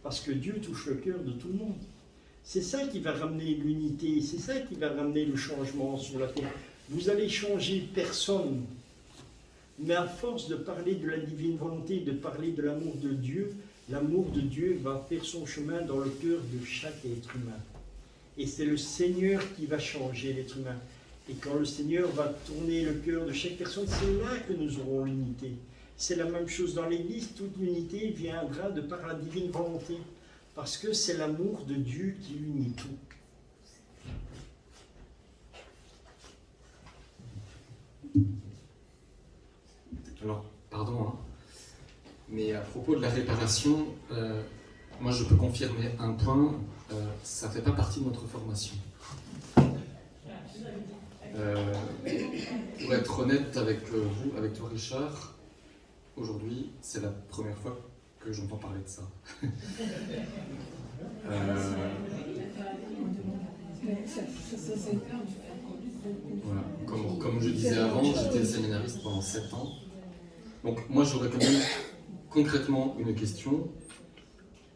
Parce que Dieu touche le cœur de tout le monde. C'est ça qui va ramener l'unité, c'est ça qui va ramener le changement sur la terre. Vous allez changer personne. Mais à force de parler de la divine volonté, de parler de l'amour de Dieu va faire son chemin dans le cœur de chaque être humain. Et c'est le Seigneur qui va changer l'être humain. Et quand le Seigneur va tourner le cœur de chaque personne, c'est là que nous aurons l'unité. C'est la même chose dans l'Église, toute l'unité viendra de par la divine volonté. Parce que c'est l'amour de Dieu qui unit tout. Alors, pardon, hein, mais à propos de la réparation, moi je peux confirmer un point, ça ne fait pas partie de notre formation. Pour être honnête avec vous, avec toi Richard, aujourd'hui c'est la première fois que j'entends parler de ça. Voilà. Comme je disais avant, j'étais séminariste pendant 7 ans. Donc moi j'aurais quand même concrètement une question.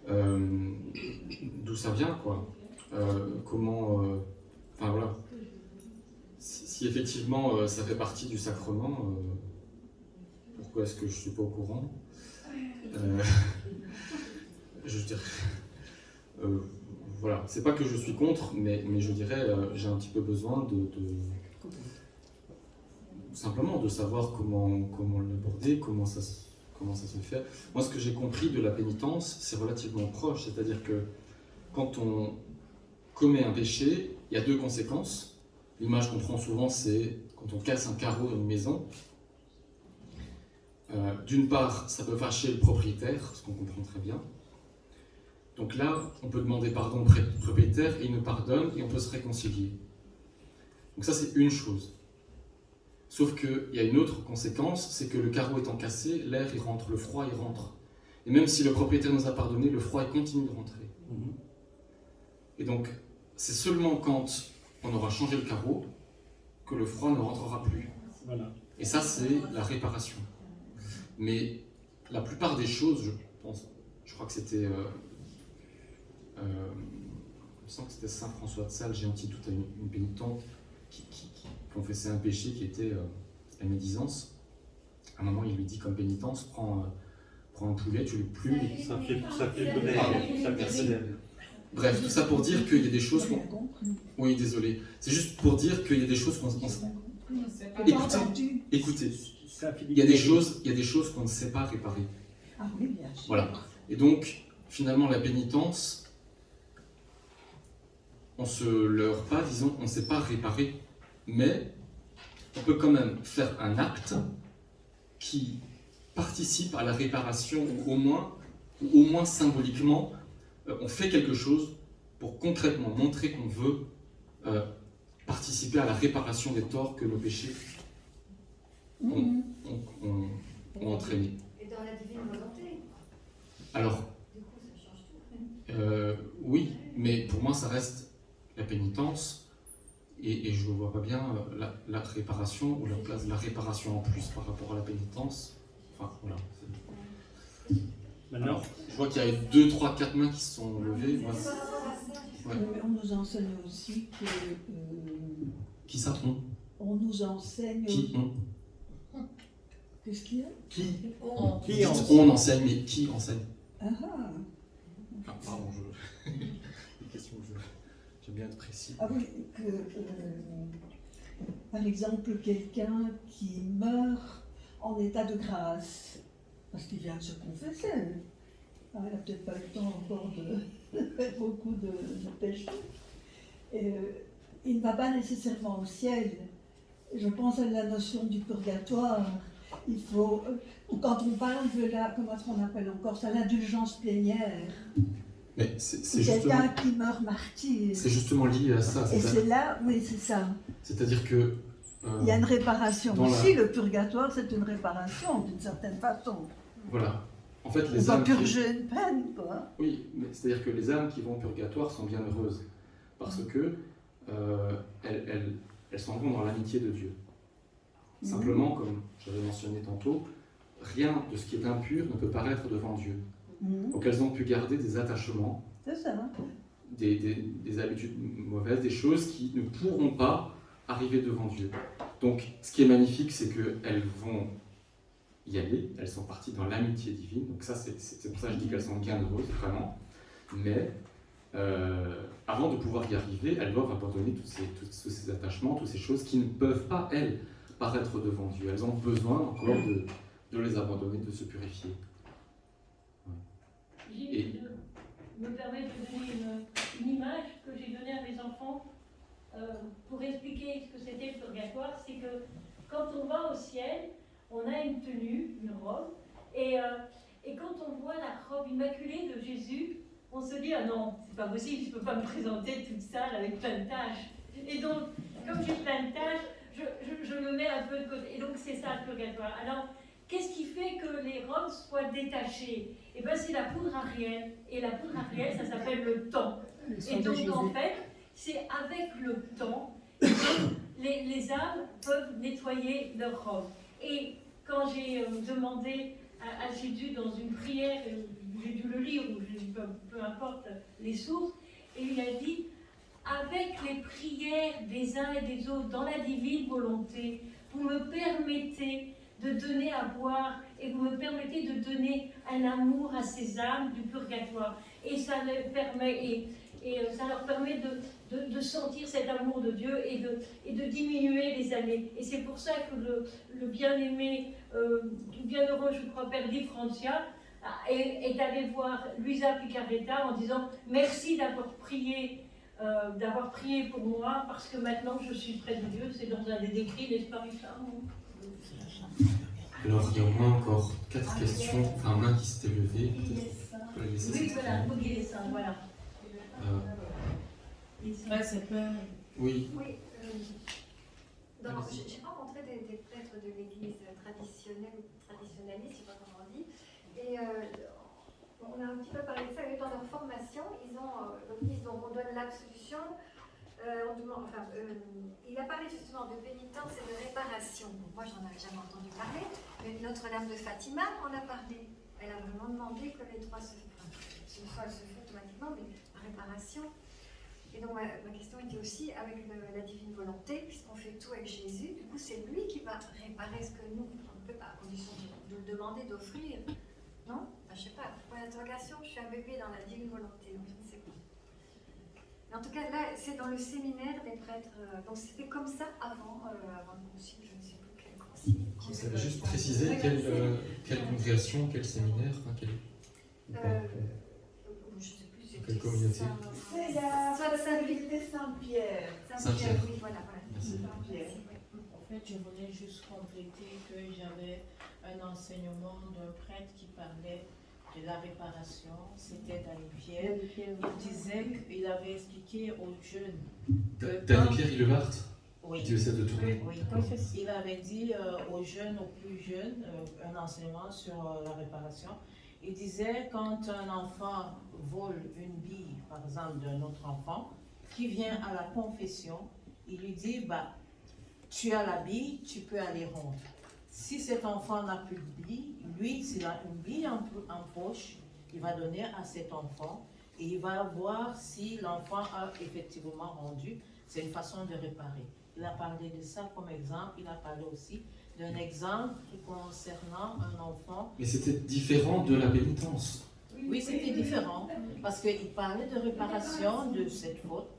D'où ça vient, quoi? Comment enfin voilà, si effectivement ça fait partie du sacrement, pourquoi est-ce que je ne suis pas au courant? Je dirais, voilà, c'est pas que je suis contre, mais je dirais, j'ai un petit peu besoin simplement de savoir comment l'aborder, comment ça se fait. Moi, ce que j'ai compris de la pénitence, c'est relativement proche, c'est-à-dire que quand on commet un péché, il y a deux conséquences. L'image qu'on prend souvent, c'est quand on casse un carreau dans une maison. D'une part, ça peut fâcher le propriétaire, ce qu'on comprend très bien. Donc là, on peut demander pardon au propriétaire, et il nous pardonne, et on peut se réconcilier. Donc ça, c'est une chose. Sauf qu'il y a une autre conséquence, c'est que le carreau étant cassé, l'air il rentre, le froid il rentre. Et même si le propriétaire nous a pardonné, le froid il continue de rentrer. Et donc, c'est seulement quand on aura changé le carreau que le froid ne rentrera plus. Voilà. Et ça, c'est la réparation. Mais la plupart des choses, je crois que c'était... il me semble que c'était Saint François de Sales, j'ai un petit doute à une pénitente qui confessait un péché qui était la médisance. À un moment, il lui dit comme pénitence, prends un poulet, tu le plumes. Ça fait bonheur. Bref, tout ça pour dire qu'il y a des choses qu'on... Oui, désolé. C'est juste pour dire qu'il y a des choses qu'on... Écoutez. Il y a des choses qu'on ne sait pas réparer. Ah oui, bien sûr. Voilà. Et donc, finalement, la pénitence, on ne se leurre pas, disons, on ne sait pas réparer, mais on peut quand même faire un acte qui participe à la réparation, ou au moins symboliquement, on fait quelque chose pour concrètement montrer qu'on veut participer à la réparation des torts que nos péchés ont entraîné. Et dans la divine volonté. Alors, Du coup, ça change tout. oui, mais pour moi, ça reste la pénitence, et je ne vois pas bien la réparation, ou la place de la réparation en plus par rapport à la pénitence. Enfin, voilà. Maintenant, Alors, je vois qu'il y a 2, 3, 4 mains qui se sont levées. Moi, ouais. On nous enseigne aussi que... Qui ça on on nous enseigne... Qui on Qu'est-ce qu'il y a? qui On enseigne, mais qui enseigne? Ah ah. Ah, pardon, les questions, j'aime bien être précis. Ah oui, que, par exemple, quelqu'un qui meurt en état de grâce, parce qu'il vient de se confesser, il n'a peut-être pas eu le temps encore de faire beaucoup de péchés, il ne va pas nécessairement au ciel. Je pense à la notion du purgatoire. Il faut, quand on parle de la, comment on appelle encore ça, l'indulgence plénière, Mais c'est quelqu'un qui meurt martyr. C'est justement lié à ça. Et c'est là, oui, c'est ça. C'est-à-dire que... Il y a une réparation dans aussi, le purgatoire c'est une réparation d'une certaine façon. Voilà. En fait, On les va âmes... purger une peine, quoi. Oui, mais c'est-à-dire que les âmes qui vont au purgatoire sont bien heureuses. Parce que elles s'en vont dans l'amitié de Dieu. Simplement, comme j'avais mentionné tantôt, rien de ce qui est impur ne peut paraître devant Dieu. Donc elles ont pu garder des attachements, C'est ça. des habitudes mauvaises, des choses qui ne pourront pas arriver devant Dieu. Donc ce qui est magnifique, c'est qu'elles vont y aller, elles sont parties dans l'amitié divine, donc ça c'est pour ça que je dis qu'elles sont bien heureuses, vraiment. Mais avant de pouvoir y arriver, elles doivent abandonner tous ces attachements, toutes ces choses qui ne peuvent pas, elles, paraître devant Dieu. Elles ont besoin encore de les abandonner, de se purifier. Et... me permet de donner une image que j'ai donnée à mes enfants pour expliquer ce que c'était le purgatoire. C'est que quand on va au ciel, on a une tenue, une robe, et quand on voit la robe immaculée de Jésus, on se dit « Ah non, c'est pas possible, je ne peux pas me présenter toute sale avec plein de taches. » Et donc, comme j'ai plein de taches, je me mets un peu de côté. Et donc, c'est ça le purgatoire. Alors, qu'est-ce qui fait que les robes soient détachées? Eh bien, c'est la poudre Ariel. Et la poudre Ariel, ça s'appelle le temps. Et donc, en fait, c'est avec le temps que les âmes peuvent nettoyer leurs robes. Et quand j'ai demandé à Jésus dans une prière, j'ai dû le lire, ou peu importe les sources, et il a dit avec les prières des uns et des autres, dans la divine volonté, vous me permettez de donner à boire et vous me permettez de donner un amour à ces âmes du purgatoire. Et ça leur permet, ça leur permet de sentir cet amour de Dieu et de diminuer les années. Et c'est pour ça que le bien-aimé, bienheureux, je crois, Père Di Francia, est allé voir Luisa Picaretta en disant « Merci d'avoir prié pour moi, parce que maintenant je suis près de Dieu. » C'est dans un des écrits, n'est-ce pas, Richard? Alors, il y a au moins encore 4 questions, enfin main qui s'était levée. Peut-être les laisser Oui, s'exprimer. voilà, Bouguer les seins, voilà. Ouais, c'est pas... Oui, Oui, j'ai rencontré des prêtres de l'église traditionnelle, traditionnaliste, je ne sais pas comment on dit, et on a un petit peu parlé de ça, et dans leur formation, on donne l'absolution, il a parlé justement de pénitence et de réparation. Bon, moi, j'en avais jamais entendu parler, mais Notre-Dame de Fatima en a parlé. Elle a vraiment demandé que les trois se fassent automatiquement, mais la réparation. Et donc, ma question était aussi avec la divine volonté, puisqu'on fait tout avec Jésus, du coup, c'est lui qui va réparer ce que nous, on ne peut pas, à condition de le demander, d'offrir. Non? Je ne sais pas, point d'interrogation, je suis un bébé dans la divine volonté, donc je ne sais pas. Mais en tout cas, là, c'est dans le séminaire des prêtres, donc c'était comme ça avant le concile, je ne sais plus quel concile. vous savez juste préciser quelle congrégation, quel séminaire, enfin quel... Je ne sais plus, c'est Quelle communauté? C'est la Saint-Victor Saint-Pierre. Saint-Pierre, oui, voilà. Merci. Saint-Pierre. En fait, je voulais juste compléter que j'avais un enseignement d'un prêtre qui parlait de la réparation. C'était Daniel Pierre. Il disait qu'il avait expliqué aux jeunes. Daniel Pierre Hillevart, Oui. diocèse de Tournai. Oui, il avait dit aux jeunes, aux plus jeunes, un enseignement sur la réparation. Il disait quand un enfant vole une bille, par exemple, d'un autre enfant, qui vient à la confession, il lui dit, bah, tu as la bille, tu peux aller rendre. Si cet enfant n'a plus de bille, lui, s'il a une bille en poche, il va donner à cet enfant et il va voir si l'enfant a effectivement rendu. C'est une façon de réparer. Il a parlé de ça comme exemple. Il a parlé aussi d'un exemple concernant un enfant. Mais c'était différent de la pénitence. Oui, c'était différent parce qu'il parlait de réparation de cette faute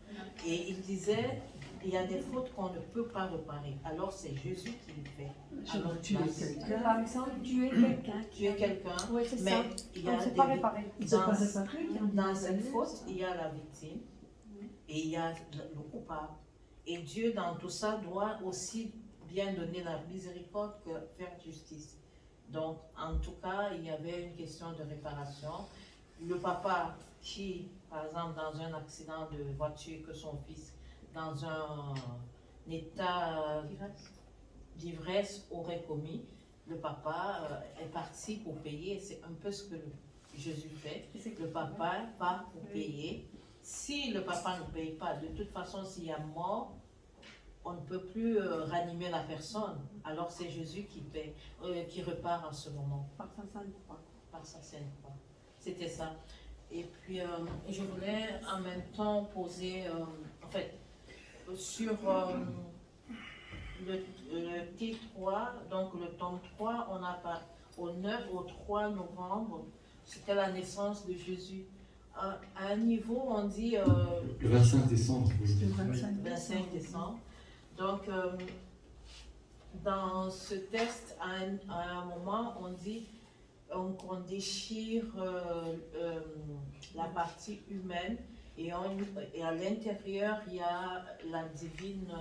et il disait il y a des fautes qu'on ne peut pas réparer. Alors c'est Jésus qui le fait. Alors Tuer quelqu'un. Par exemple, tuer quelqu'un. Tuer quelqu'un, Oui, c'est mais ça. il y On a ne sait des pas réparer. dans cette faute, il y a la victime et il y a le coupable. Et Dieu, dans tout ça, doit aussi bien donner la miséricorde que faire justice. Donc, en tout cas, il y avait une question de réparation. Le papa qui, par exemple, dans un accident de voiture, que son fils, dans un état d'ivresse, aurait commis, le papa est parti pour payer. C'est un peu ce que Jésus fait. Le papa part pour payer. Si le papa ne paye pas, de toute façon, s'il y a mort, on ne peut plus ranimer la personne. Alors c'est Jésus qui paie, qui repart en ce moment. Par sa sainte croix. Par sa sainte croix. C'était ça. Et puis, je voulais en même temps poser, en fait, sur le T3, donc le tome 3, on a pas, au 3 novembre, c'était la naissance de Jésus. À un niveau, on dit... Le 25 décembre. Le 25 décembre. Donc, dans ce texte, à un moment, on dit qu'on déchire la partie humaine et à l'intérieur, il y a la divine...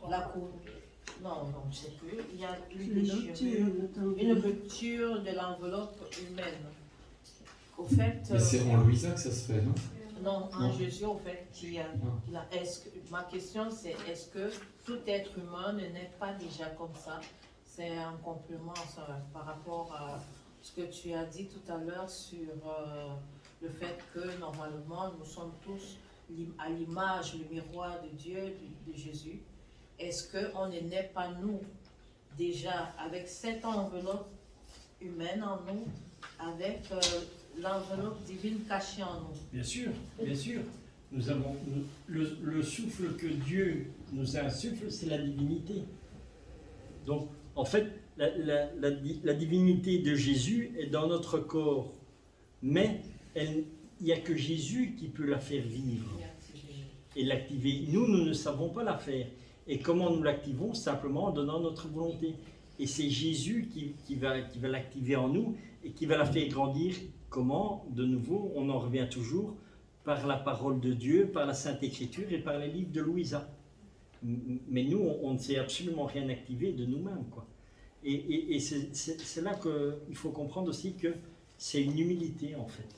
la cour. Non, je ne sais plus. Il y a une rupture de l'enveloppe humaine. Au fait, Mais c'est en Louisa que ça se fait, non? Non, en Jésus, au fait, ma question c'est, est-ce que tout être humain ne naît pas déjà comme ça? C'est un complément par rapport à ce que tu as dit tout à l'heure sur le fait que normalement nous sommes tous à l'image, le miroir de Dieu, de Jésus. Est-ce qu'on ne naît pas nous déjà avec cette enveloppe humaine en nous, avec l'enveloppe divine cachée en nous. Bien sûr, bien sûr. Nous avons le souffle que Dieu nous insuffle, c'est la divinité. Donc, en fait, la divinité de Jésus est dans notre corps, mais il n'y a que Jésus qui peut la faire vivre et l'activer. Nous ne savons pas la faire. Et comment nous l'activons? Simplement en donnant notre volonté. Et c'est Jésus qui va l'activer en nous et qui va la faire grandir. Comment? De nouveau, on en revient toujours par la parole de Dieu, par la Sainte Écriture et par les livres de Louisa. Mais nous, on ne sait absolument rien activer de nous-mêmes, quoi. Et c'est là qu'il faut comprendre aussi que c'est une humilité, en fait.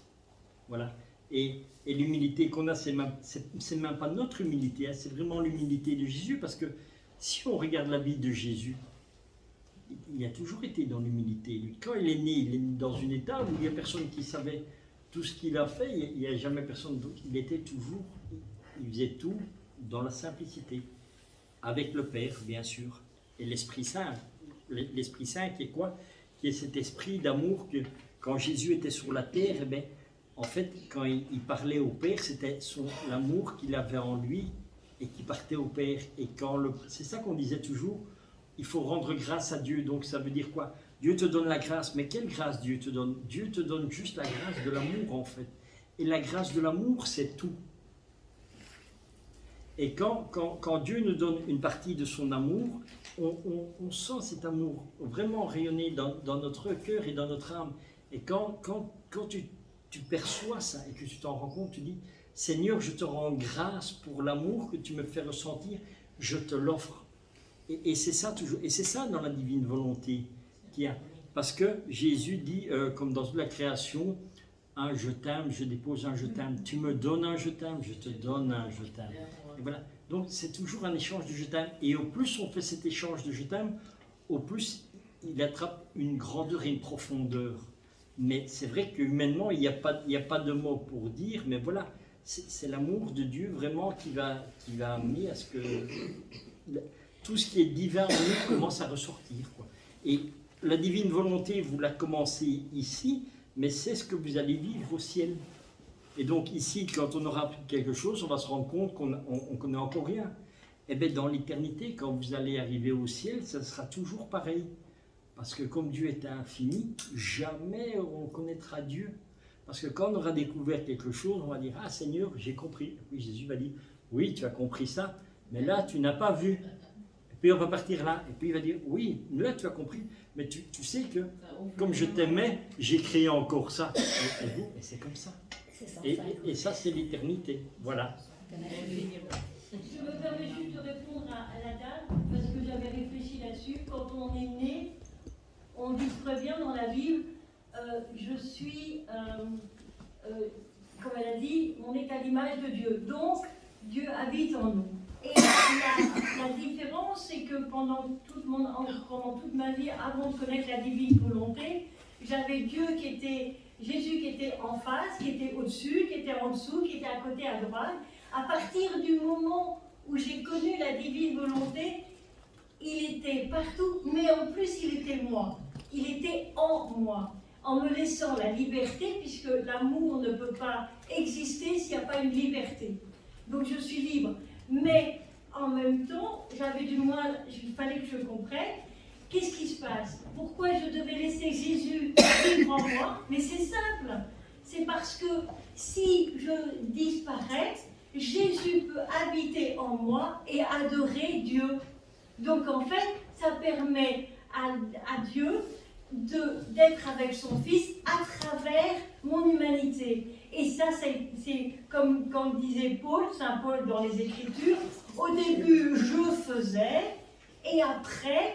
Voilà. Et l'humilité qu'on a, c'est même pas notre humilité, hein, c'est vraiment l'humilité de Jésus, parce que si on regarde la vie de Jésus, il a toujours été dans l'humilité. Lui, quand il est né dans un état où il n'y a personne qui savait tout ce qu'il a fait, il n'y a jamais personne d'autre. Il faisait tout dans la simplicité, avec le Père, bien sûr, et l'Esprit Saint. L'Esprit Saint qui est quoi? Qui est cet esprit d'amour que quand Jésus était sur la terre, eh bien, en fait, quand il parlait au Père, c'était l'amour qu'il avait en lui et qui partait au Père. Et c'est ça qu'on disait toujours, il faut rendre grâce à Dieu. Donc ça veut dire quoi? Dieu te donne la grâce, mais quelle grâce Dieu te donne? Dieu te donne juste la grâce de l'amour, en fait. Et la grâce de l'amour, c'est tout. Et quand Dieu nous donne une partie de son amour, on sent cet amour vraiment rayonner dans notre cœur et dans notre âme. Et quand tu perçois ça et que tu t'en rends compte, tu dis, Seigneur, je te rends grâce pour l'amour que tu me fais ressentir, je te l'offre. Et c'est ça toujours, et c'est ça dans la divine volonté qu'il y a. Parce que Jésus dit, comme dans toute la création, un je t'aime, je dépose un je t'aime, tu me donnes un je t'aime, je te donne un je t'aime. Et voilà. Donc c'est toujours un échange de je t'aime. Et au plus on fait cet échange de je t'aime, au plus il attrape une grandeur et une profondeur. Mais c'est vrai qu'humainement, il n'y a pas de mots pour dire, mais voilà, c'est l'amour de Dieu vraiment qui va amener à ce que tout ce qui est divin en nous commence à ressortir, quoi. Et la divine volonté, vous la commencez ici, mais c'est ce que vous allez vivre au ciel. Et donc ici, quand on aura quelque chose, on va se rendre compte qu'on ne connaît encore rien. Et bien dans l'éternité, quand vous allez arriver au ciel, ça sera toujours pareil. Parce que comme Dieu est infini, jamais on connaîtra Dieu. Parce que quand on aura découvert quelque chose, on va dire « Ah Seigneur, j'ai compris ». Et puis Jésus va dire « Oui, tu as compris ça, mais là tu n'as pas vu ». Et puis on va partir là. Et puis il va dire « Oui, là tu as compris, mais tu sais que comme je t'aimais, j'ai créé encore ça. » Et c'est comme ça. Et ça c'est l'éternité. Voilà. Je me permets juste de répondre à la dame, parce que j'avais réfléchi là-dessus. Quand on est né, on dit très bien dans la Bible, je suis, comme elle a dit, on est à l'image de Dieu. Donc, Dieu habite en nous. Et la différence, c'est que pendant toute ma vie, avant de connaître la divine volonté, j'avais Jésus qui était en face, qui était au-dessus, qui était en dessous, qui était à côté, à droite. À partir du moment où j'ai connu la divine volonté, il était partout, mais en plus il était moi. Il était en moi, en me laissant la liberté, puisque l'amour ne peut pas exister s'il n'y a pas une liberté. Donc je suis libre. Mais en même temps, il fallait que je comprenne, qu'est-ce qui se passe? Pourquoi je devais laisser Jésus vivre en moi? Mais c'est simple. C'est parce que si je disparais, Jésus peut habiter en moi et adorer Dieu. Donc en fait, ça permet à Dieu d'être avec son Fils à travers mon humanité. Et ça, c'est comme disait Saint Paul dans les Écritures, au début, je faisais, et après,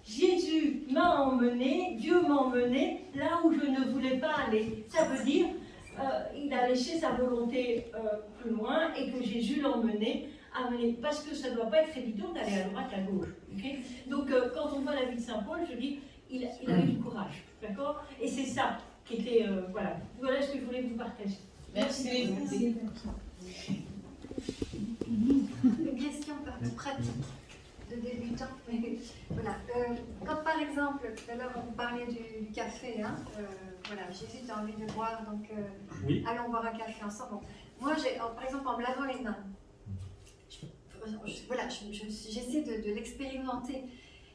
Jésus m'a emmené, Dieu m'a emmené là où je ne voulais pas aller. Ça veut dire, il a laissé sa volonté plus loin et que Jésus l'emmenait, parce que ça ne doit pas être évident d'aller à droite, à gauche. Okay? Donc, quand on voit la vie de Saint Paul, je dis, il a eu du courage, d'accord? Et c'est ça qui était, voilà ce que je voulais vous partager. Merci. Une question pratique. de débutant. Mais voilà. Quand par exemple, tout à l'heure on parlait du café, hein, voilà, Jésus a envie de boire, donc Oui. allons boire un café ensemble. Bon, moi, par exemple, en me lavant les mains, voilà, j'essaie de l'expérimenter.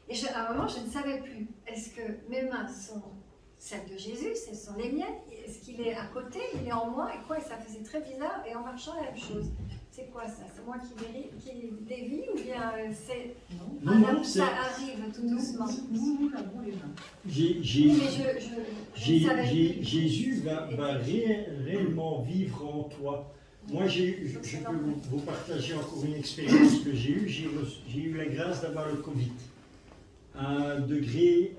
Et à un moment, je ne savais plus. Est-ce que mes mains sont celles de Jésus, ce sont les miennes? Est-ce qu'il est à côté? Il est en moi? Et quoi? Et ça faisait très bizarre. Et en marchant, la même chose. C'est quoi ça? C'est moi qui dévie ou bien c'est... Non, ça arrive tout doucement. Nous lavons les mains. Jésus va réellement vivre en toi. Moi, je peux vous partager encore une expérience que j'ai eue. J'ai eu la grâce d'avoir le Covid. À un degré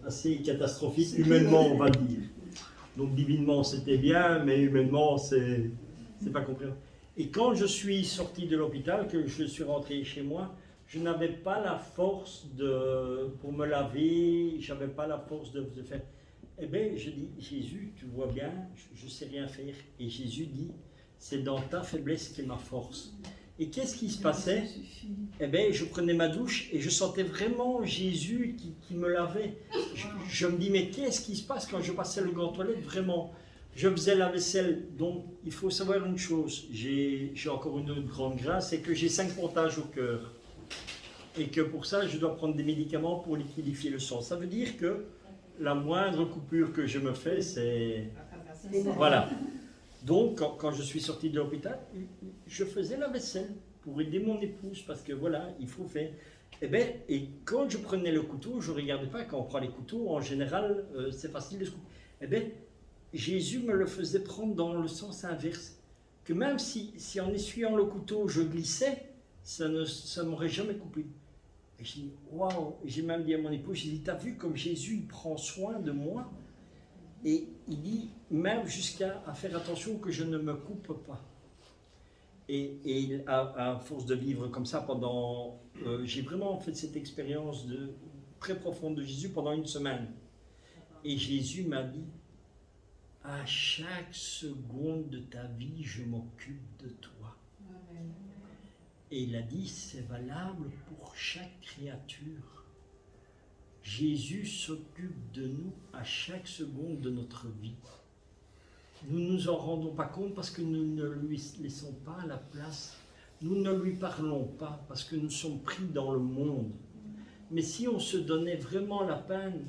assez catastrophique, humainement, on va dire. Donc, divinement, c'était bien, mais humainement, c'est pas compréhensible. Et quand je suis sorti de l'hôpital, que je suis rentré chez moi, je n'avais pas la force pour me laver, je n'avais pas la force de faire. Eh bien, je dis, Jésus, tu vois bien, je ne sais rien faire. Et Jésus dit, c'est dans ta faiblesse qui est ma force. Et qu'est-ce qui se passait? Eh bien, je prenais ma douche et je sentais vraiment Jésus qui me lavait. Je me dis, mais qu'est-ce qui se passe quand je passais le grand toilette? Vraiment, je faisais la vaisselle. Donc, il faut savoir une chose. J'ai encore une autre grande grâce, c'est que j'ai 5 pontages au cœur. Et que pour ça, je dois prendre des médicaments pour liquidifier le sang. Ça veut dire que la moindre coupure que je me fais, c'est... Voilà. Donc, quand je suis sorti de l'hôpital, je faisais la vaisselle pour aider mon épouse, parce que voilà, il faut faire. Et quand je prenais le couteau, je ne regardais pas, quand on prend les couteaux, en général, c'est facile de se couper. Eh bien, Jésus me le faisait prendre dans le sens inverse, que même si en essuyant le couteau, je glissais, ça ne m'aurait jamais coupé. Et j'ai dit, waouh! J'ai même dit à mon épouse, j'ai dit, t'as vu comme Jésus, il prend soin de moi? Et il dit, même jusqu'à faire attention que je ne me coupe pas. Et à force de vivre comme ça pendant... j'ai vraiment fait cette expérience très profonde de Jésus pendant une semaine. Et Jésus m'a dit, à chaque seconde de ta vie, je m'occupe de toi. Amen. Et il a dit, c'est valable pour chaque créature. Jésus s'occupe de nous à chaque seconde de notre vie. Nous ne nous en rendons pas compte parce que nous ne lui laissons pas la place. Nous ne lui parlons pas parce que nous sommes pris dans le monde. Mais si on se donnait vraiment la peine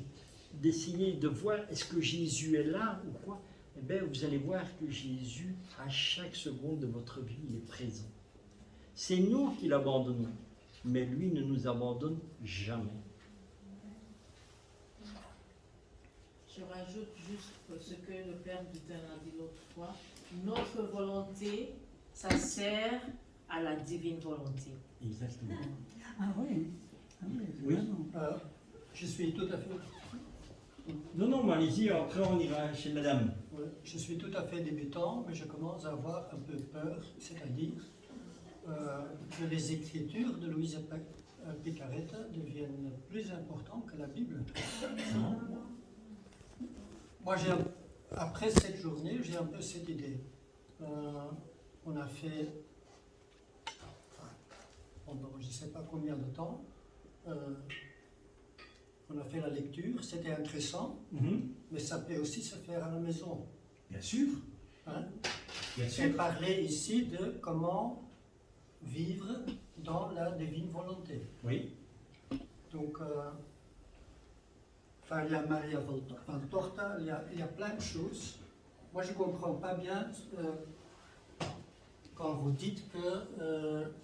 d'essayer de voir est-ce que Jésus est là ou quoi, eh bien vous allez voir que Jésus, à chaque seconde de votre vie, il est présent. C'est nous qui l'abandonnons, mais lui ne nous abandonne jamais. Je rajoute juste ce que le Père Dutin a dit l'autre fois. Notre volonté, ça sert à la divine volonté. Exactement. Ah oui. Ah oui. Je suis tout à fait... Non, allez-y, après on ira chez madame. Ouais, je suis tout à fait débutant, mais je commence à avoir un peu peur, c'est-à-dire que les écritures de Louise Picaretta deviennent plus importantes que la Bible. Moi, après cette journée, j'ai un peu cette idée. On a fait, pendant je ne sais pas combien de temps, on a fait la lecture, c'était intéressant, mais ça peut aussi se faire à la maison. Bien sûr. Hein? Bien sûr. Et parler ici de comment vivre dans la divine volonté. Oui. Donc, il y a Maria Valtorta, il y a plein de choses. Moi, je ne comprends pas bien quand vous dites que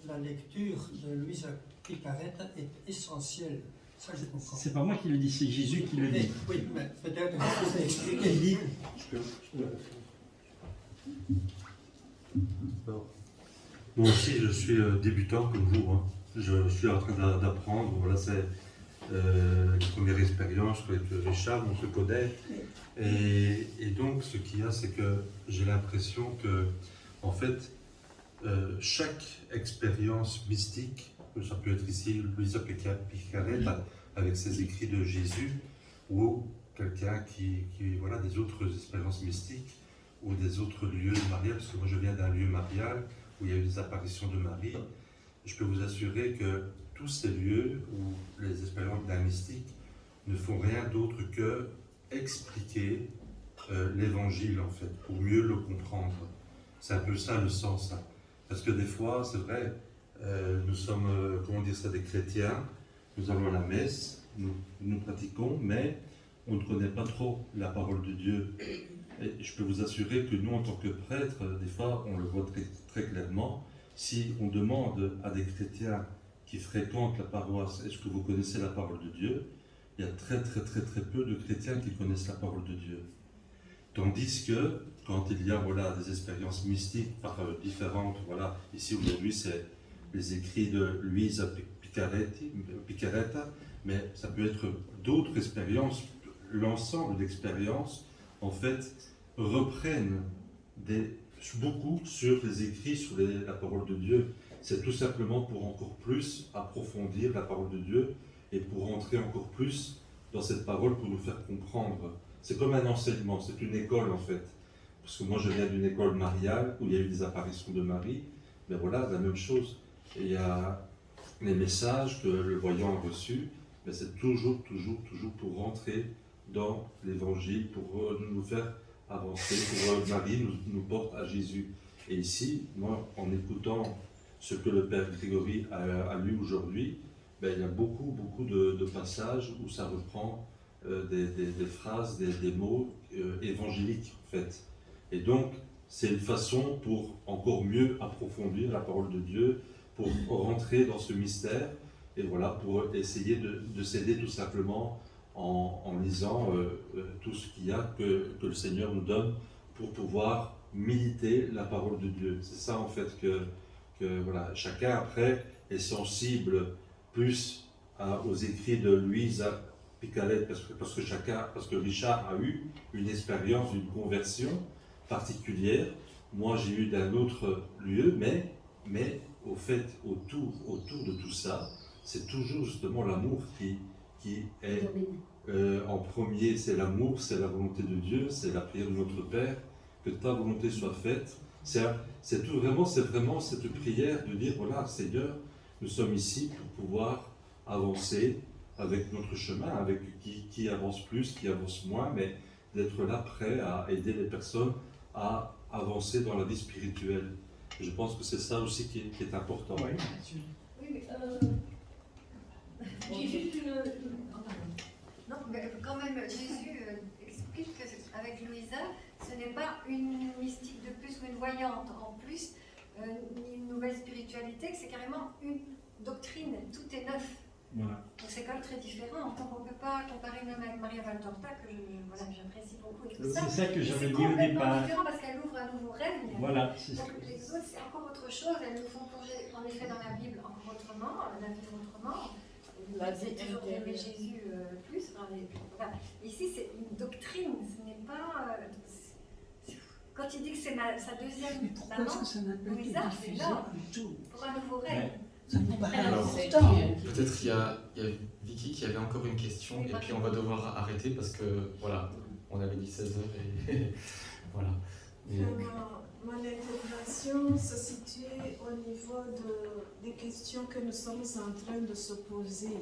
la lecture de Louise Picaretta est essentielle. Ça, je comprends. C'est pas moi qui le dis, c'est Jésus qui le dit. Oui, mais peut-être que vous pouvez expliquer. Il dit. Moi aussi, je suis débutant comme vous. Hein. Je suis en train d'apprendre. Voilà, c'est la première expérience avec Richard, on se connaît. Et donc, ce qu'il y a, c'est que j'ai l'impression que, en fait, chaque expérience mystique, ça peut être ici Louisa Picaretta avec ses écrits de Jésus, ou quelqu'un qui voilà, des autres expériences mystiques, ou des autres lieux mariales, parce que moi je viens d'un lieu marial où il y a eu des apparitions de Marie. Je peux vous assurer que tous ces lieux où les expériences d'un mystique ne font rien d'autre que expliquer l'évangile, en fait, pour mieux le comprendre. C'est un peu ça le sens. Hein. Parce que des fois, c'est vrai, nous sommes, comment dire ça, des chrétiens, nous allons à la messe, nous pratiquons, mais on ne connaît pas trop la parole de Dieu. Et je peux vous assurer que nous, en tant que prêtres, des fois, on le voit très, très clairement. Si on demande à des chrétiens qui fréquentent la paroisse, est-ce que vous connaissez la parole de Dieu? Il y a très peu de chrétiens qui connaissent la parole de Dieu. Tandis que, quand il y a des expériences mystiques différentes, ici aujourd'hui c'est les écrits de Luisa Picaretta, mais ça peut être d'autres expériences, l'ensemble d'expériences, en fait, reprennent beaucoup sur les écrits, sur la parole de Dieu. C'est tout simplement pour encore plus approfondir la parole de Dieu et pour entrer encore plus dans cette parole pour nous faire comprendre. C'est comme un enseignement, c'est une école en fait. Parce que moi je viens d'une école mariale où il y a eu des apparitions de Marie, mais voilà, la même chose. Et il y a les messages que le voyant a reçus, mais c'est toujours pour rentrer dans l'évangile, pour nous faire avancer, pour que Marie nous porte à Jésus. Et ici, moi, en écoutant ce que le Père Grégory a lu aujourd'hui, il y a beaucoup de passages où ça reprend des phrases, des mots évangéliques en fait. Et donc, c'est une façon pour encore mieux approfondir la parole de Dieu, pour rentrer dans ce mystère, et voilà, pour essayer de s'aider tout simplement en lisant tout ce qu'il y a que le Seigneur nous donne pour pouvoir méditer la parole de Dieu. C'est ça en fait que voilà, chacun après est sensible plus aux écrits de Luisa Picaretta, parce que Richard a eu une expérience d'une conversion particulière. Moi j'ai eu d'un autre lieu, mais au fait, autour de tout ça, c'est toujours justement l'amour qui est en premier. C'est l'amour, c'est la volonté de Dieu, c'est la prière de notre Père, que ta volonté soit faite. C'est vraiment cette prière de dire, voilà, Seigneur, nous sommes ici pour pouvoir avancer avec notre chemin, avec qui avance plus, qui avance moins, mais d'être là prêt à aider les personnes à avancer dans la vie spirituelle. Je pense que c'est ça aussi qui est important. Oui, oui, mais j'ai juste une... Non, mais quand même, Jésus explique qu'avec Louisa, ce n'est pas une mystique de plus ou une voyante en plus, ni une nouvelle spiritualité, que c'est carrément une doctrine, tout est neuf. Voilà. Donc c'est quand même très différent. Donc on ne peut pas comparer même avec Maria Valtorta, que j'apprécie beaucoup et tout ça. C'est ça que j'avais dit au complètement départ. différent parce qu'elle ouvre un nouveau règne. Voilà. Donc les autres, c'est encore autre chose. Elles nous font plonger, en effet, dans la Bible encore autrement, la vie autrement. C'est toujours d'aimer Jésus plus. Voilà. Ici, c'est une doctrine. Ce n'est pas... quand il dit que c'est sa deuxième Pourquoi est-ce que ça n'a pas été diffusé plus tôt? pour un nouveau règne. Ça nous paraît Alors, important. peut-être il y a Vicky qui avait encore une question, et puis on va devoir arrêter parce que, voilà, on avait dit 16h et voilà. Mon intervention se situe au niveau des questions que nous sommes en train de se poser.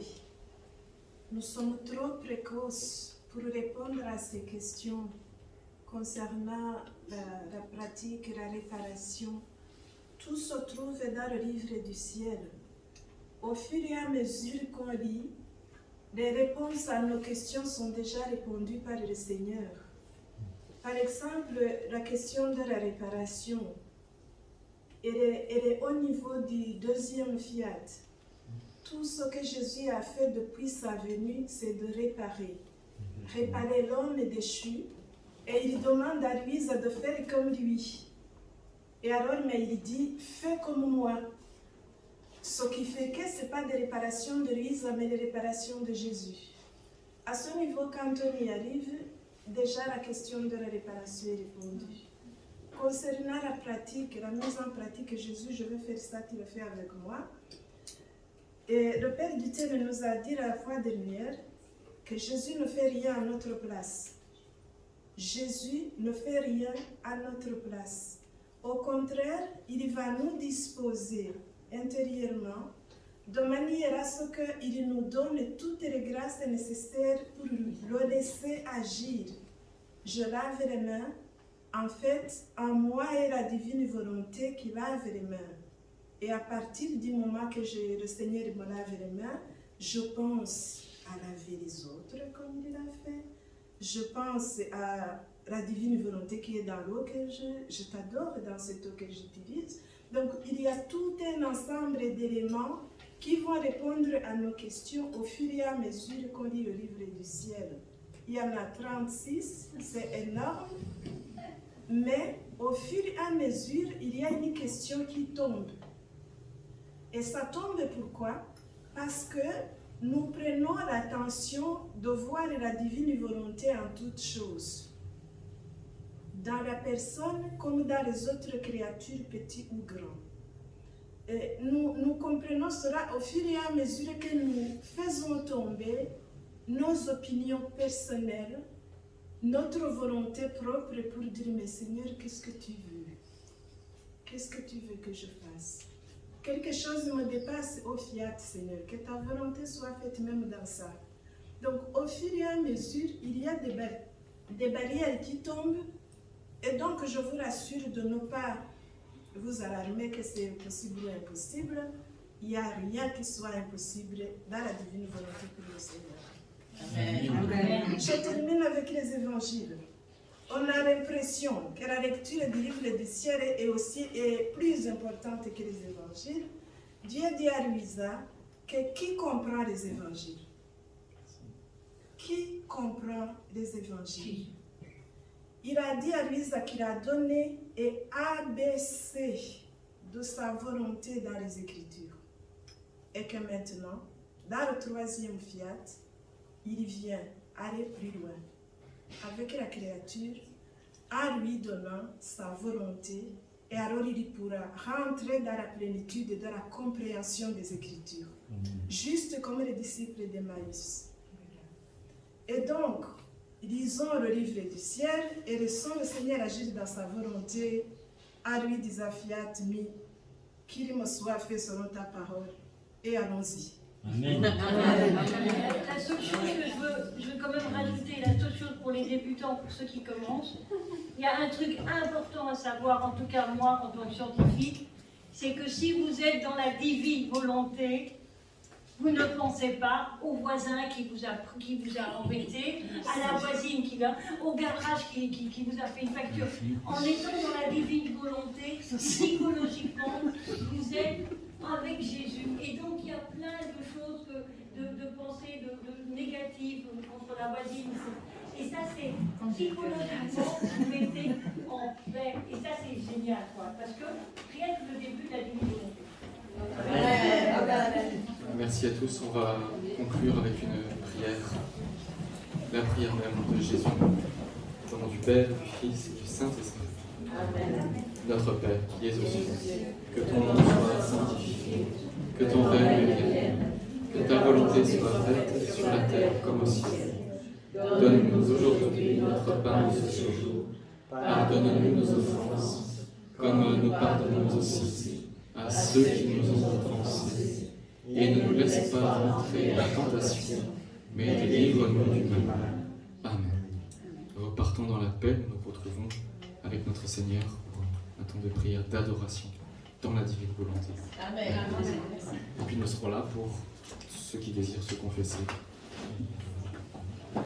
Nous sommes trop précoces pour répondre à ces questions concernant la pratique et la réparation. Tout se trouve dans le livre du ciel. Au fur et à mesure qu'on lit, les réponses à nos questions sont déjà répondues par le Seigneur. Par exemple, la question de la réparation, elle est au niveau du deuxième fiat. Tout ce que Jésus a fait depuis sa venue, c'est de réparer. Réparer l'homme déchu, et il demande à Louisa de faire comme lui. Et alors, mais il dit, fais comme moi. Ce qui fait que ce n'est pas des réparations de Louisa, mais des réparations de Jésus. À ce niveau, quand on y arrive, déjà la question de la réparation est répondue. Concernant la pratique, la mise en pratique, Jésus, je veux faire ça, tu le fais avec moi. Et le Père du ciel nous a dit la fois dernière que Jésus ne fait rien à notre place. Jésus ne fait rien à notre place. Au contraire, il va nous disposer intérieurement de manière à ce qu'il nous donne toutes les grâces nécessaires pour le laisser agir. Je lave les mains. En fait, en moi est la divine volonté qui lave les mains. Et à partir du moment que le Seigneur me lave les mains, je pense à laver les autres comme il l'a fait. Je pense à la divine volonté qui est dans l'eau que je t'adore, dans cette eau que j'utilise. Donc, il y a tout un ensemble d'éléments qui vont répondre à nos questions au fur et à mesure qu'on lit le livre du ciel. Il y en a 36, c'est énorme, mais au fur et à mesure, il y a une question qui tombe. Et ça tombe pourquoi? Parce que nous prenons l'attention de voir la divine volonté en toutes choses. Dans la personne comme dans les autres créatures, petits ou grands. Et nous comprenons cela au fur et à mesure que nous faisons tomber nos opinions personnelles, notre volonté propre pour dire, mais Seigneur, qu'est-ce que tu veux? Qu'est-ce que tu veux que je fasse? Quelque chose me dépasse, au fiat, Seigneur, que ta volonté soit faite même dans ça. Donc, au fur et à mesure, il y a des barrières qui tombent. Et donc, je vous rassure de ne pas vous alarmer que c'est impossible ou impossible. Il n'y a rien qui soit impossible dans la divine volonté pour le Seigneur. Amen. Je termine avec les évangiles. On a l'impression que la lecture du livre du ciel est plus importante que les évangiles. Dieu dit à Louisa que qui comprend les évangiles? Qui comprend les évangiles? Il a dit à Louisa qu'il a donné et ABC de sa volonté dans les Écritures. Et que maintenant, dans le 3e fiat, il vient aller plus loin avec la créature en lui donnant sa volonté, et alors il pourra rentrer dans la plénitude de la compréhension des Écritures, juste comme les disciples d'Emmaüs. Et donc, lisons le livre du ciel et laissons le Seigneur agir dans sa volonté, à lui disant fiat mi, qu'il me soit fait selon ta parole, et allons-y. Amen. La seule chose que je veux quand même rajouter, la seule chose pour les débutants, pour ceux qui commencent, il y a un truc important à savoir, en tout cas moi en tant que scientifique, c'est que si vous êtes dans la divine volonté, vous ne pensez pas au voisin qui vous a embêté, à la voisine au garage qui vous a fait une facture. En étant dans la divine volonté, psychologiquement, vous êtes avec Jésus. Et donc il y a plein de choses, de pensées de négatives contre la voisine. Et ça, c'est psychologiquement, vous mettez en paix. Et ça, c'est génial, quoi. Parce que rien que le début de la divine volonté. Merci à tous. On va conclure avec une prière, la prière même de Jésus, au nom du Père, du Fils et du Saint-Esprit. Notre Père, qui es aux cieux, que ton nom soit sanctifié, que ton règne vienne, que ta volonté soit faite sur la terre comme au ciel. Donne-nous aujourd'hui notre pain de ce jour. Pardonne-nous nos offenses, comme nous pardonnons aussi à ceux qui nous ont offensés. Et ne nous laisse pas rentrer dans la tentation, mais délivre-nous du mal. Amen. Nous repartons dans la paix, nous nous retrouvons avec notre Seigneur pour un temps de prière, d'adoration, dans la divine volonté. Amen. Et puis nous serons là pour ceux qui désirent se confesser.